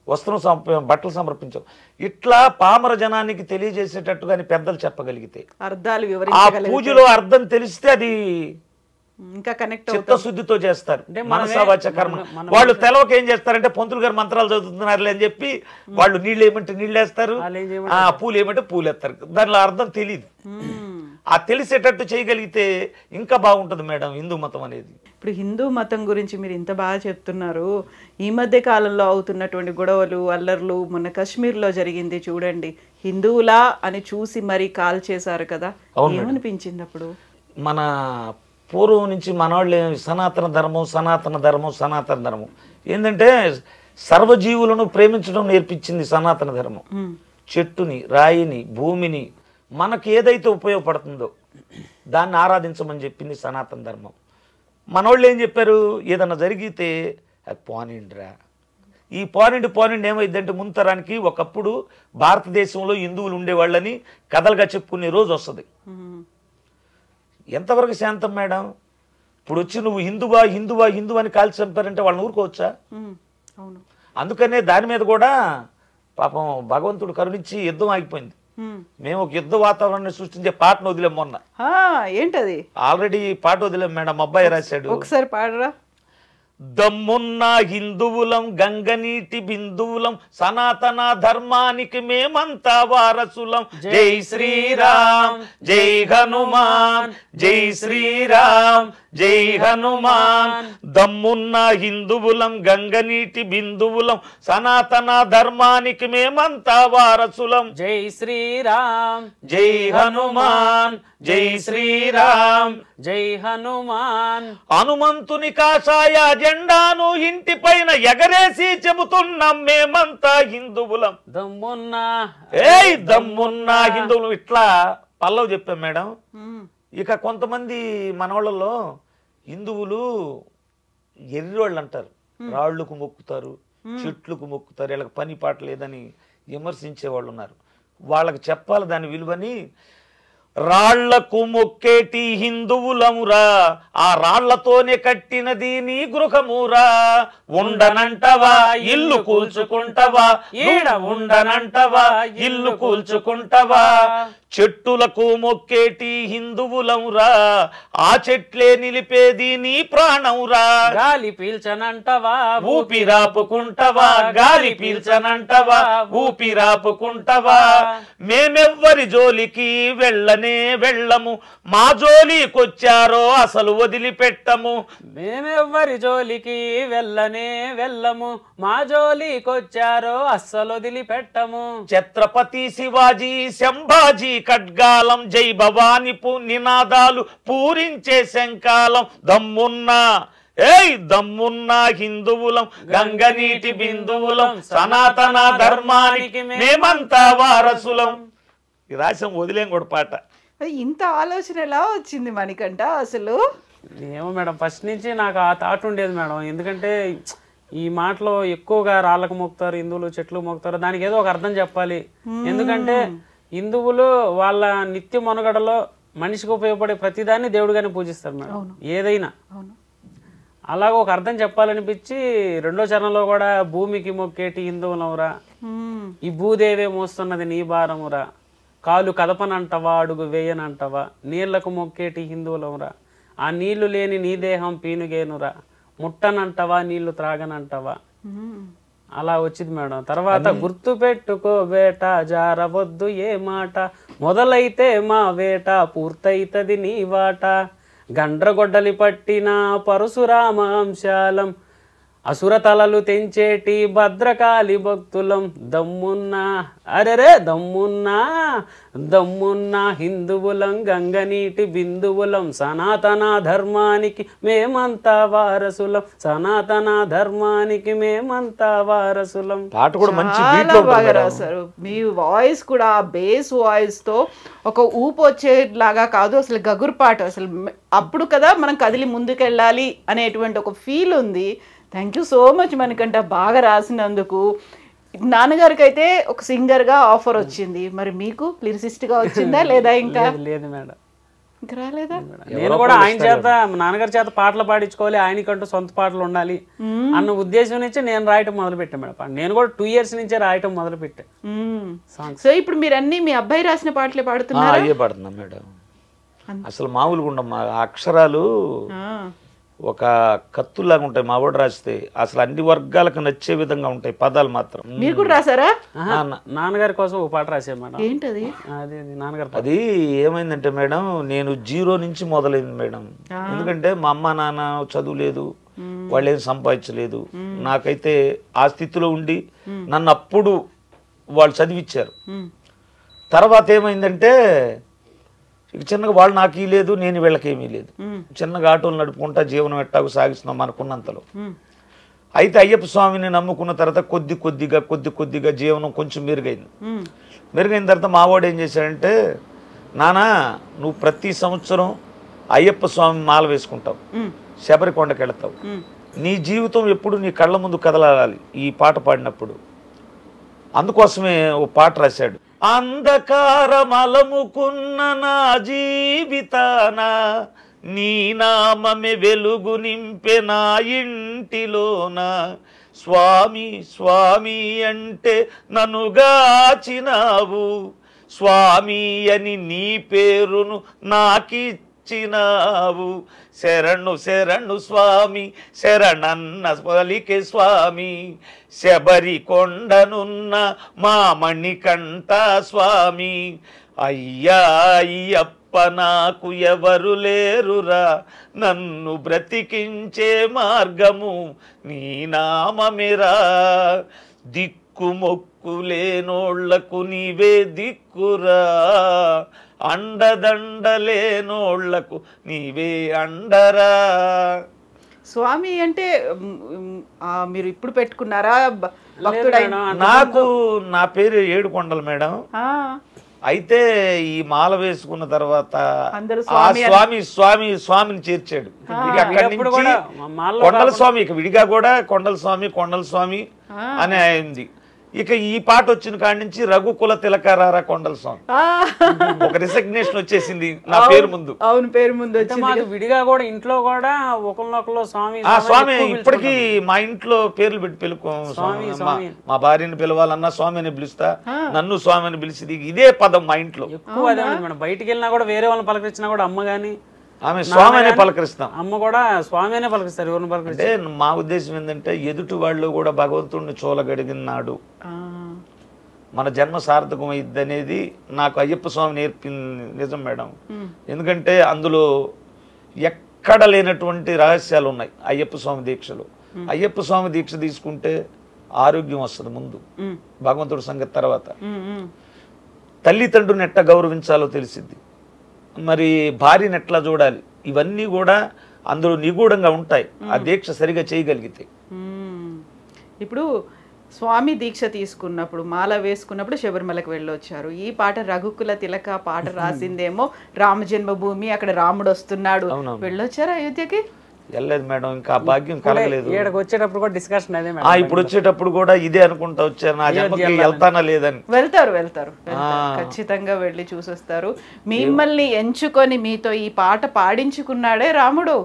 వస్త్రం సమర్పయాం బట్టలు సమర్పించాం, ఇట్లా పామర జనానికి తెలియజేసేటట్టుగా పెద్దలు చెప్పగలిగితే, అర్థాలు ఆ పూజలో అర్థం తెలిస్తే అది ఇంకా కనెక్ట్ చిత్తశుద్ధితో చేస్తారు. మనసా వాచ కర్మ. వాళ్ళు తెలవక ఏం చేస్తారంటే, పంతులు గారు మంత్రాలు చదువుతున్నారు అని చెప్పి వాళ్ళు నీళ్ళు ఏమంటే నీళ్ళు వేస్తారు, పూలు ఏమంటే పూలు వేస్తారు. దానిలో అర్థం తెలియదు. ఆ తెలిసేటట్టు చేయగలిగితే ఇంకా బాగుంటుంది మేడం హిందూ మతం అనేది. ఇప్పుడు హిందూ మతం గురించి మీరు ఇంత బాగా చెప్తున్నారు. ఈ మధ్య కాలంలో అవుతున్నటువంటి గొడవలు, అల్లర్లు, మొన్న కాశ్మీర్లో జరిగింది చూడండి, హిందువులా అని చూసి మరీ కాల్ చేశారు కదా, ఏమనిపించింది అప్పుడు? మన పూర్వం నుంచి మనవాళ్ళు సనాతన ధర్మం సనాతన ధర్మం సనాతన ధర్మం ఏంటంటే, సర్వజీవులను ప్రేమించడం నేర్పించింది సనాతన ధర్మం. చెట్టుని, రాయిని, భూమిని, మనకు ఏదైతే ఉపయోగపడుతుందో దాన్ని ఆరాధించమని చెప్పింది సనాతన ధర్మం. మనోళ్ళు ఏం చెప్పారు, ఏదన్నా జరిగితే అది పోనిండిరా, ఈ పోనిండి ఏమైందంటే, ముంతరానికి ఒకప్పుడు భారతదేశంలో హిందువులు ఉండేవాళ్ళని కథలుగా చెప్పుకునే రోజు వస్తుంది. ఎంతవరకు శాంతం మేడం? ఇప్పుడు వచ్చి నువ్వు హిందువా హిందువా హిందువా అని కాల్చి చంపారంటే వాళ్ళని ఊరుకోవచ్చా? అందుకనే దాని మీద కూడా పాపం భగవంతుడు కరుణించి యుద్ధం ఆగిపోయింది. మేము ఒక యుద్ధ వాతావరణాన్ని సృష్టించే పాటను వదిలేం. మొన్న ఏంటది? ఆల్రెడీ పాట వదిలేం మేడం, అబ్బాయి రాశాడు. ఒకసారి పాడరా. దమ్మున్న హిందువులం గంగనీటి బిందువులం సనాతన ధర్మానికి మేమంతా వారసులం జై శ్రీరామ్ జై హనుమాన్ జై శ్రీరామ్ జై హనుమాన్ దమ్మున్న హిందువులం గంగనీటి బిందువులం సనాతన ధర్మానికి మేమంతా వారసులం జై శ్రీరామ్ జై హనుమాన్ జై శ్రీరామ్ జై హనుమాన్. హనుమంతుని కాషాయ జెండాను ఇంటి పైన ఎగరేసి చెబుతున్నాం మేమంతా హిందువులం. దమ్మున్నా దమ్మున్నా హిందువులు. ఇట్లా పల్లవి చెప్పాం మేడం. ఇక కొంతమంది మనవాళ్ళలో హిందువులు ఎర్రోళ్ళు అంటారు, రాళ్లకు మొక్కుతారు, చెట్లకు మొక్కుతారు, వీళ్ళకి పని పాట లేదని విమర్శించే వాళ్ళు ఉన్నారు. వాళ్ళకి చెప్పాలి దాని విలువని. రాళ్లకు మొక్కేటి హిందువులమురా, ఆ రాళ్లతోనే కట్టినది నీ గృహమురా. ఉండనంటవా ఇల్లు కూల్చుకుంటవా, ఈడ ఉండనంటవా ఇల్లు కూల్చుకుంటవా. చెట్టులకు మొక్కేటి హిందువులమురా, ఆ చెట్లే నిలిపేది నీ ప్రాణంరా. గాలి పీల్చనంటవా ఊపిరాపుకుంటవా, గాలి పీల్చనంటవా ఊపిరాపుకుంటవా. మేమెవ్వరి జోలికి వెళ్ళనే వెళ్ళము, మా జోలికొచ్చారో అసలు వదిలిపెట్టము. మేమెవ్వరి జోలికి వెళ్ళనే వెళ్ళము, మా జోలికొచ్చారో అస్సలు వదిలిపెట్టము. ఛత్రపతి శివాజీ సంభాజీ ఖడ్గాలం, జై భవాని నినాదాలు పూరించే శంకాలం. దమ్మున్నా దమ్మున్నా హిందువులం గంగనీటి బిందువులం సనాతన ధర్మానికి మేమంతా వారసులం. ఈ రాసం వదిలేం కూడా పాట. ఇంత ఆలోచన ఎలా వచ్చింది మణికంఠ అసలు? ఏమో మేడం, ఫస్ట్ నుంచి నాకు ఆ థాట్ ఉండేది మేడం. ఎందుకంటే ఈ మాటలో ఎక్కువగా రాళ్ళకు మొక్కుతారు హిందువులు, చెట్లు మొక్కుతారు, దానికి ఏదో ఒక అర్థం చెప్పాలి. ఎందుకంటే హిందువులు వాళ్ళ నిత్య మనుగడలో మనిషికి ఉపయోగపడే ప్రతిదాన్ని దేవుడిగానే పూజిస్తారు మేడం, ఏదైనా. అలాగ ఒక అర్థం చెప్పాలనిపించి రెండో చరణంలో కూడా భూమికి మొక్కేటి హిందువులమురా, ఈ భూదేవే మోస్తున్నది నీ భారమురా. కాలు కదపనంటవా అడుగు వేయనంటవా, నీళ్లకు మొక్కేటి హిందువులమురా, ఆ నీళ్లు లేని నీ దేహం పీనుగేనురా. ముట్టనంటవా నీళ్లు త్రాగనంటవా. అలా వచ్చింది మేడం. తర్వాత గుర్తు పెట్టుకో బేట జారవద్దు ఏ మాట, మొదలైతే మా వేట పూర్తయితది నీ వాట. గండ్రగొడ్డలి పట్టిన పరశురామ అంశాలం, అసురతలలు తెంచేటి భద్రకాళి భక్తులం. దమ్మున్నా అరెరే దమ్మున్నా దమ్మున్నా హిందువులం గంగనీటి బిందువులం సనాతన ధర్మానికి మేమంతా వారసులం, సనాతన ధర్మానికి మేమంతా వారసులం. పాట కూడా మంచి చాలా బాగా రాశారు. మీ వాయిస్ కూడా బేస్ వాయిస్ తో ఒక ఊపు వచ్చేలాగా కాదు, అసలు గగురు పాట. అసలు అప్పుడు కదా మనం కదిలి ముందుకెళ్ళాలి అనేటువంటి ఒక ఫీల్ ఉంది. Thank you so much Manikanta, బాగా రాసినందుకు. నాన్నగారికి అయితే ఒక సింగర్ గా ఆఫర్ వచ్చింది, మరి మీకు లిరిసిస్ట్ గా వచ్చిందా లేదా? ఇంకా లేదు మేడం, ఇంకా రాలేదా? నేను కూడా ఆయన చేత నాన్నగారి చేత పాటలు పాడించుకోవాలి, ఆయనకంటూ సొంత పాటలు ఉండాలి అన్న ఉద్దేశం నుంచి నేను రాయటం మొదలు పెట్టాను మేడం. నేను కూడా 2 years నుంచే రాయటం మొదలు పెట్టాను. సో ఇప్పుడు మీరు అన్ని మీ అబ్బాయి రాసిన పాటలే పాడుతున్నారు? అయ్యే పాడుతున్నా మేడం. అసలు మామూలుగా ఉండమ్మా, అక్షరాలు ఒక కత్తులాగా ఉంటాయి. మా వాడు రాస్తే అసలు అన్ని వర్గాలకు నచ్చే విధంగా ఉంటాయి పదాలు మాత్రం. మీరు కూడా రాసారా? నాన్నగారి కోసం ఒక పాట రాసే మేడం. ఏంటది? అది నాన్నగారు అది ఏమైందంటే మేడం, నేను 0 నుంచి మొదలైంది మేడం. ఎందుకంటే మా అమ్మ నాన్న చదువు లేదు, వాళ్ళు ఏం సంపాదించలేదు. నాకైతే ఆ స్థితిలో ఉండి నన్ను అప్పుడు వాళ్ళు చదివిచ్చారు. తర్వాత ఏమైందంటే చిన్నగా వాళ్ళు నాకు లేదు, నేను వీళ్ళకేమీ లేదు. చిన్నగా ఆటోలు నడుపుకుంటా జీవనం ఎట్టాకు సాగిస్తున్నాం అనుకున్నంతలో. అయితే అయ్యప్ప స్వామిని నమ్ముకున్న తర్వాత కొద్ది కొద్దిగా జీవనం కొంచెం మెరుగైంది. మెరుగైన తర్వాత మావాడు ఏం చేశాడంటే, నానా నువ్వు ప్రతి సంవత్సరం అయ్యప్ప స్వామి మాల వేసుకుంటావు, శబరికొండకి వెళతావు, నీ జీవితం ఎప్పుడు నీ కళ్ళ ముందు కదలాలి ఈ పాట పాడినప్పుడు. అందుకోసమే ఓ పాట రాశాడు. అంధకారమలముకున్న నా జీవితాన నీ నామమే వెలుగు నింపె నా ఇంటిలోన, స్వామి స్వామి అంటే నన్ను గాచినావు, స్వామి అని నీ పేరును నాకిచ్చావు వచ్చినావు శరణు శరణు స్వామి శరణన్న పలికే స్వామి శబరి కొండనున్న మా మణికంఠ స్వామి అయ్యా అయ్యప్ప నాకు ఎవరు లేరురా నన్ను బ్రతికించే మార్గము నీ నామమిరా దిక్కు మొక్కు లేనోళ్లకు నీవే దిక్కురా అండదండలేనోళ్లకు నీవే అండరా. స్వామి అంటే మీరు ఇప్పుడు పెట్టుకున్నారా భక్తుడై? నాకు నా పేరు ఏడుకొండలు మేడం. అయితే ఈ మాల వేసుకున్న తర్వాత ఆ స్వామిని చేర్చాడు. అక్కడి నుంచి కొండల స్వామి, ఇక విడిగా కూడా కొండల స్వామి అని అయింది. ఇక ఈ పాట వచ్చిన కాడి నుంచి రఘుకుల తిలకారారా కొండల స్వామి ఒక రికగ్నిషన్ వచ్చేసింది నా పేరు ముందు. అవును, పేరు ముందు విడిగా కూడా ఇంట్లో కూడా ఒకరినొకరు స్వామి స్వామి ఇప్పటికీ మా ఇంట్లో పేర్లు పెట్టి పిలుకో. మా భార్యని పిలవాలన్నా స్వామి అని పిలుస్తా, నన్ను స్వామి అని పిలిచింది ఇదే పదం మా ఇంట్లో ఎక్కువ. అదే మేడం, బయటికి వెళ్ళినా కూడా వేరే వాళ్ళని పలకరించినా కూడా అమ్మ గాని ఆమె స్వామి అనే పలకరిస్తాం, అమ్మ కూడా స్వామి అనే పలకరిస్తారు. ఎవరిని పలకరిస్తే మా ఉద్దేశం ఏంటంటే ఎదుటి వాళ్ళు కూడా భగవంతుడిని చూలగడిగినాడు మన జన్మ సార్థకం అయింది అనేది నాకు అయ్యప్ప స్వామి నేర్పింది నిజం మేడం. ఎందుకంటే అందులో ఎక్కడ లేనటువంటి రహస్యాలు ఉన్నాయి అయ్యప్ప స్వామి దీక్షలో. అయ్యప్ప స్వామి దీక్ష తీసుకుంటే ఆరోగ్యం వస్తుంది ముందు, భగవంతుడి సంగతి తర్వాత. తల్లిదండ్రుని ఎట్లా గౌరవించాలో తెలిసిద్ది, మరి భార్యని ఎట్లా చూడాలి, ఇవన్నీ కూడా అందులో నిగూఢంగా ఉంటాయి ఆ దీక్ష సరిగా చేయగలిగితే. ఇప్పుడు స్వామి దీక్ష తీసుకున్నప్పుడు, మాల వేసుకున్నప్పుడు శబరిమలకు వెళ్ళొచ్చారు. ఈ పాట రఘుకుల తిలక పాట రాసిందేమో రామ జన్మభూమి, అక్కడ రాముడు వస్తున్నాడు. వెళ్ళొచ్చారా అయోధ్యకి? వెళ్ళలేదు మేడం, ఇంకా భాగ్యం కలగలేదు. వచ్చేటప్పుడు కూడా డిస్కషన్ అదే. ఇప్పుడు వచ్చేటప్పుడు కూడా ఇదే అనుకుంటా వచ్చారు, నా జన్మకి వెళ్తానా లేదని. వెళ్తారు ఖచ్చితంగా వెళ్ళి చూసొస్తారు. మిమ్మల్ని ఎంచుకొని మీతో ఈ పాట పాడించుకున్నాడే రాముడు,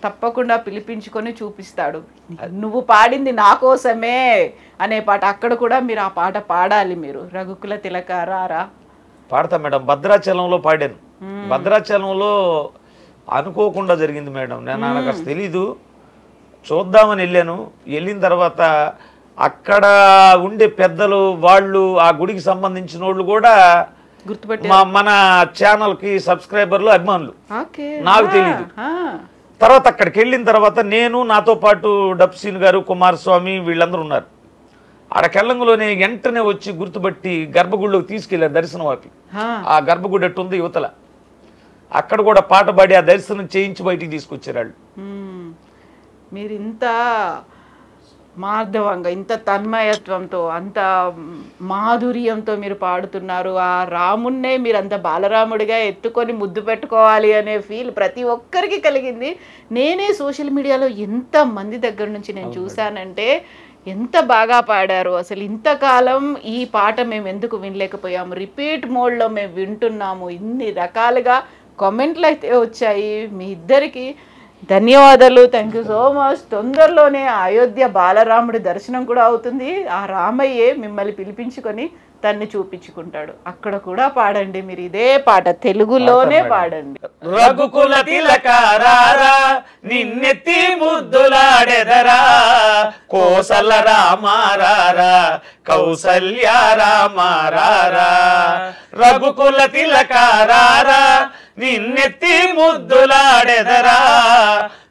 తప్పకుండా పిలిపించుకొని చూపిస్తాడు. నువ్వు పాడింది నా కోసమే అనే పాట, అక్కడ కూడా మీరు ఆ పాట పాడాలి. మీరు రఘుకుల తిలకారా పాడతా మేడం. భద్రాచలంలో పాడాను. భద్రాచలంలో అనుకోకుండా జరిగింది మేడం, నాకు అసలు తెలీదు. చూద్దామని వెళ్ళాను. వెళ్ళిన తర్వాత అక్కడ ఉండే పెద్దలు వాళ్ళు, ఆ గుడికి సంబంధించిన వాళ్ళు కూడా గుర్తుపెట్టి మన ఛానల్కి సబ్స్క్రైబర్లు, అభిమానులు, నాకు తెలీదు. తర్వాత అక్కడికి వెళ్ళిన తర్వాత నేను, నాతో పాటు డబ్సీన్ గారు, కుమారస్వామి వీళ్ళందరూ ఉన్నారు. ఆడకెళ్ళంలోనే వెంటనే వచ్చి గుర్తుపట్టి గర్భగుడిలోకి తీసుకెళ్ళారు దర్శనం వాకి. ఆ గర్భగుడి ఎట్టుంది యువతల, అక్కడ కూడా పాట పాడి ఆ దర్శనం చేయించి బయటికి తీసుకొచ్చారు వాళ్ళు. మీరు ఇంత మార్ధవంగా, ఇంత తన్మయత్వంతో, అంత మాధుర్యంతో మీరు పాడుతున్నారు. ఆ రామున్నే మీరు అంత బాలరాముడిగా ఎత్తుకొని ముద్దు పెట్టుకోవాలి అనే ఫీల్ ప్రతి ఒక్కరికి కలిగింది. నేనే సోషల్ మీడియాలో ఎంత మంది దగ్గర నుంచి నేను చూశానంటే ఎంత బాగా పాడారు. అసలు ఇంతకాలం ఈ పాట మేము ఎందుకు వినలేకపోయాము, రిపీట్ మోడ్లో మేము వింటున్నాము, ఇన్ని రకాలుగా కామెంట్లు అయితే వచ్చాయి. మీ ఇద్దరికి ధన్యవాదాలు, థ్యాంక్ యూ సో మచ్. తొందరలోనే అయోధ్య బాలరాముడి దర్శనం కూడా అవుతుంది. ఆ రామయ్యే మిమ్మల్ని పిలిపించుకొని తన్ని చూపించుకుంటాడు. అక్కడ కూడా పాడండి మీరు ఇదే పాట, తెలుగులోనే పాడండి. రఘుకుల తిలకారారా నిన్నెత్తి ముద్దులాడెదరా, కోసల రామారారా కౌసల్య రామారారా. రఘుకుల తిలకారారా నిన్నెత్తి ముద్దులాడెదరా,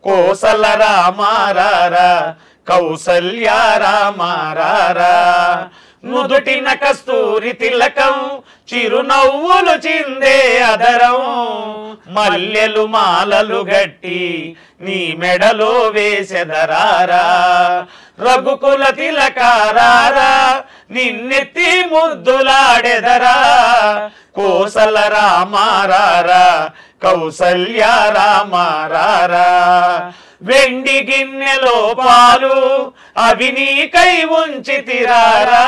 కోసల రామారారా కౌసల్య రామారారా. నుదుటిన కస్తూరి తిలకం, చిరునవ్వులు చిందే అదరం, మల్లెలు మాలలు గట్టి నీ మెడలో వేసెదరారా. రఘుకుల తిలకారారా నిన్నెత్తి ముద్దులాడెదరా, కోసల రామారారా కౌసల్య రామారారా. వెండి గిన్నెలో పాలు అవి నీకై ఉంచితిరారా,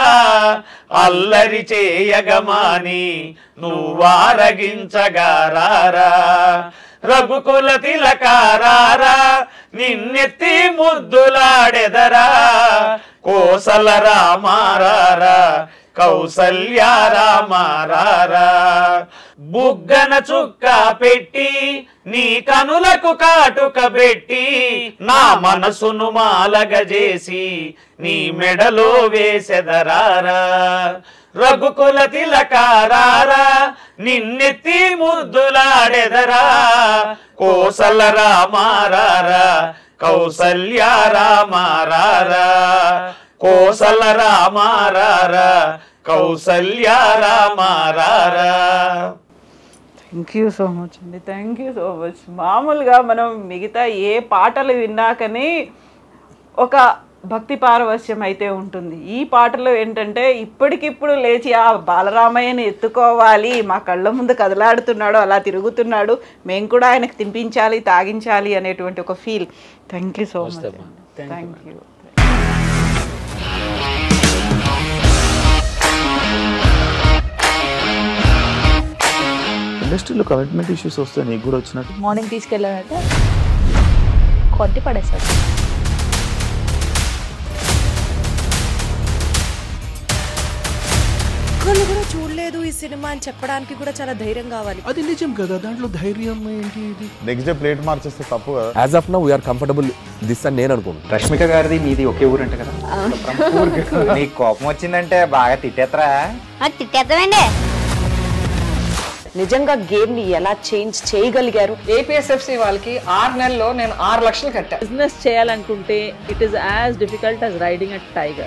అల్లరి చేయగమాని నువ్వారగించగారారా. రఘుకుల తిలకారారా నిన్నెత్తి ముద్దులాడెదరా, కోసల రామారారా కౌసల్యా రామారారా. బుగ్గన చుక్క పెట్టి నీ కనులకు కాటుక పెట్టి నా మనసును మాలగజేసి నీ మెడలో వేసెదరారా. రఘుకుల తిలకారారా నిన్నెత్తి ముద్దులాడెదరా. కోసల రామారారా కౌసల్యా రామారారా. కోసల రామారారా కౌసల్యా రామారారా. థ్యాంక్ యూ సో మచ్ అండి, థ్యాంక్ యూ సో మచ్. మామూలుగా మనం మిగతా ఏ పాటలు విన్నాకని ఒక భక్తి పారవశ్యం అయితే ఉంటుంది. ఈ పాటలో ఏంటంటే ఇప్పటికిప్పుడు లేచి ఆ బాలరామయ్యని ఎత్తుకోవాలి, మా కళ్ళ ముందు కదలాడుతున్నాడు, అలా తిరుగుతున్నాడు, మేము కూడా ఆయనకు తినిపించాలి తాగించాలి అనేటువంటి ఒక feel. Thank you so much. Thank you. ఇండస్ట్రీలో కమిట్మెంట్ ఇష్యూస్ వస్తే నీకు కూడా వచ్చినట్టు? మార్నింగ్ తీసుకెళ్ళానంటే కొట్టి పడేసాడు. ఒక్కళ్ళు కూడా చూడలేదు ఈ సినిమా అని చెప్పడానికి కూడా చాలా ధైర్యం కావాలి. అది నిజం కదా, దాంట్లో ధైర్యం ఏంటి? ఇది నెక్స్ట్ డే ప్లేట్ మార్చేస్తే తప్పు కదా. As of now we're comfortable this అని నేను అనుకుంటున్నాను. రష్మిక గారిది మీది ఒకే ఊరు అంట కదా? నీకు కోపం వచ్చిందంటే బాగా తిట్టేత్తరా? తిట్టేద్దామండి. నిజంగా గేమ్ ని ఎలా చేంజ్ చేయగలిగారు? ఏపీఎస్ఎఫ్సి వాళ్ళకి 6 నెలల్లో నేను 6 లక్షలు కట్టా. బిజినెస్ చేయాలనుకుంటే it is as difficult as riding a tiger.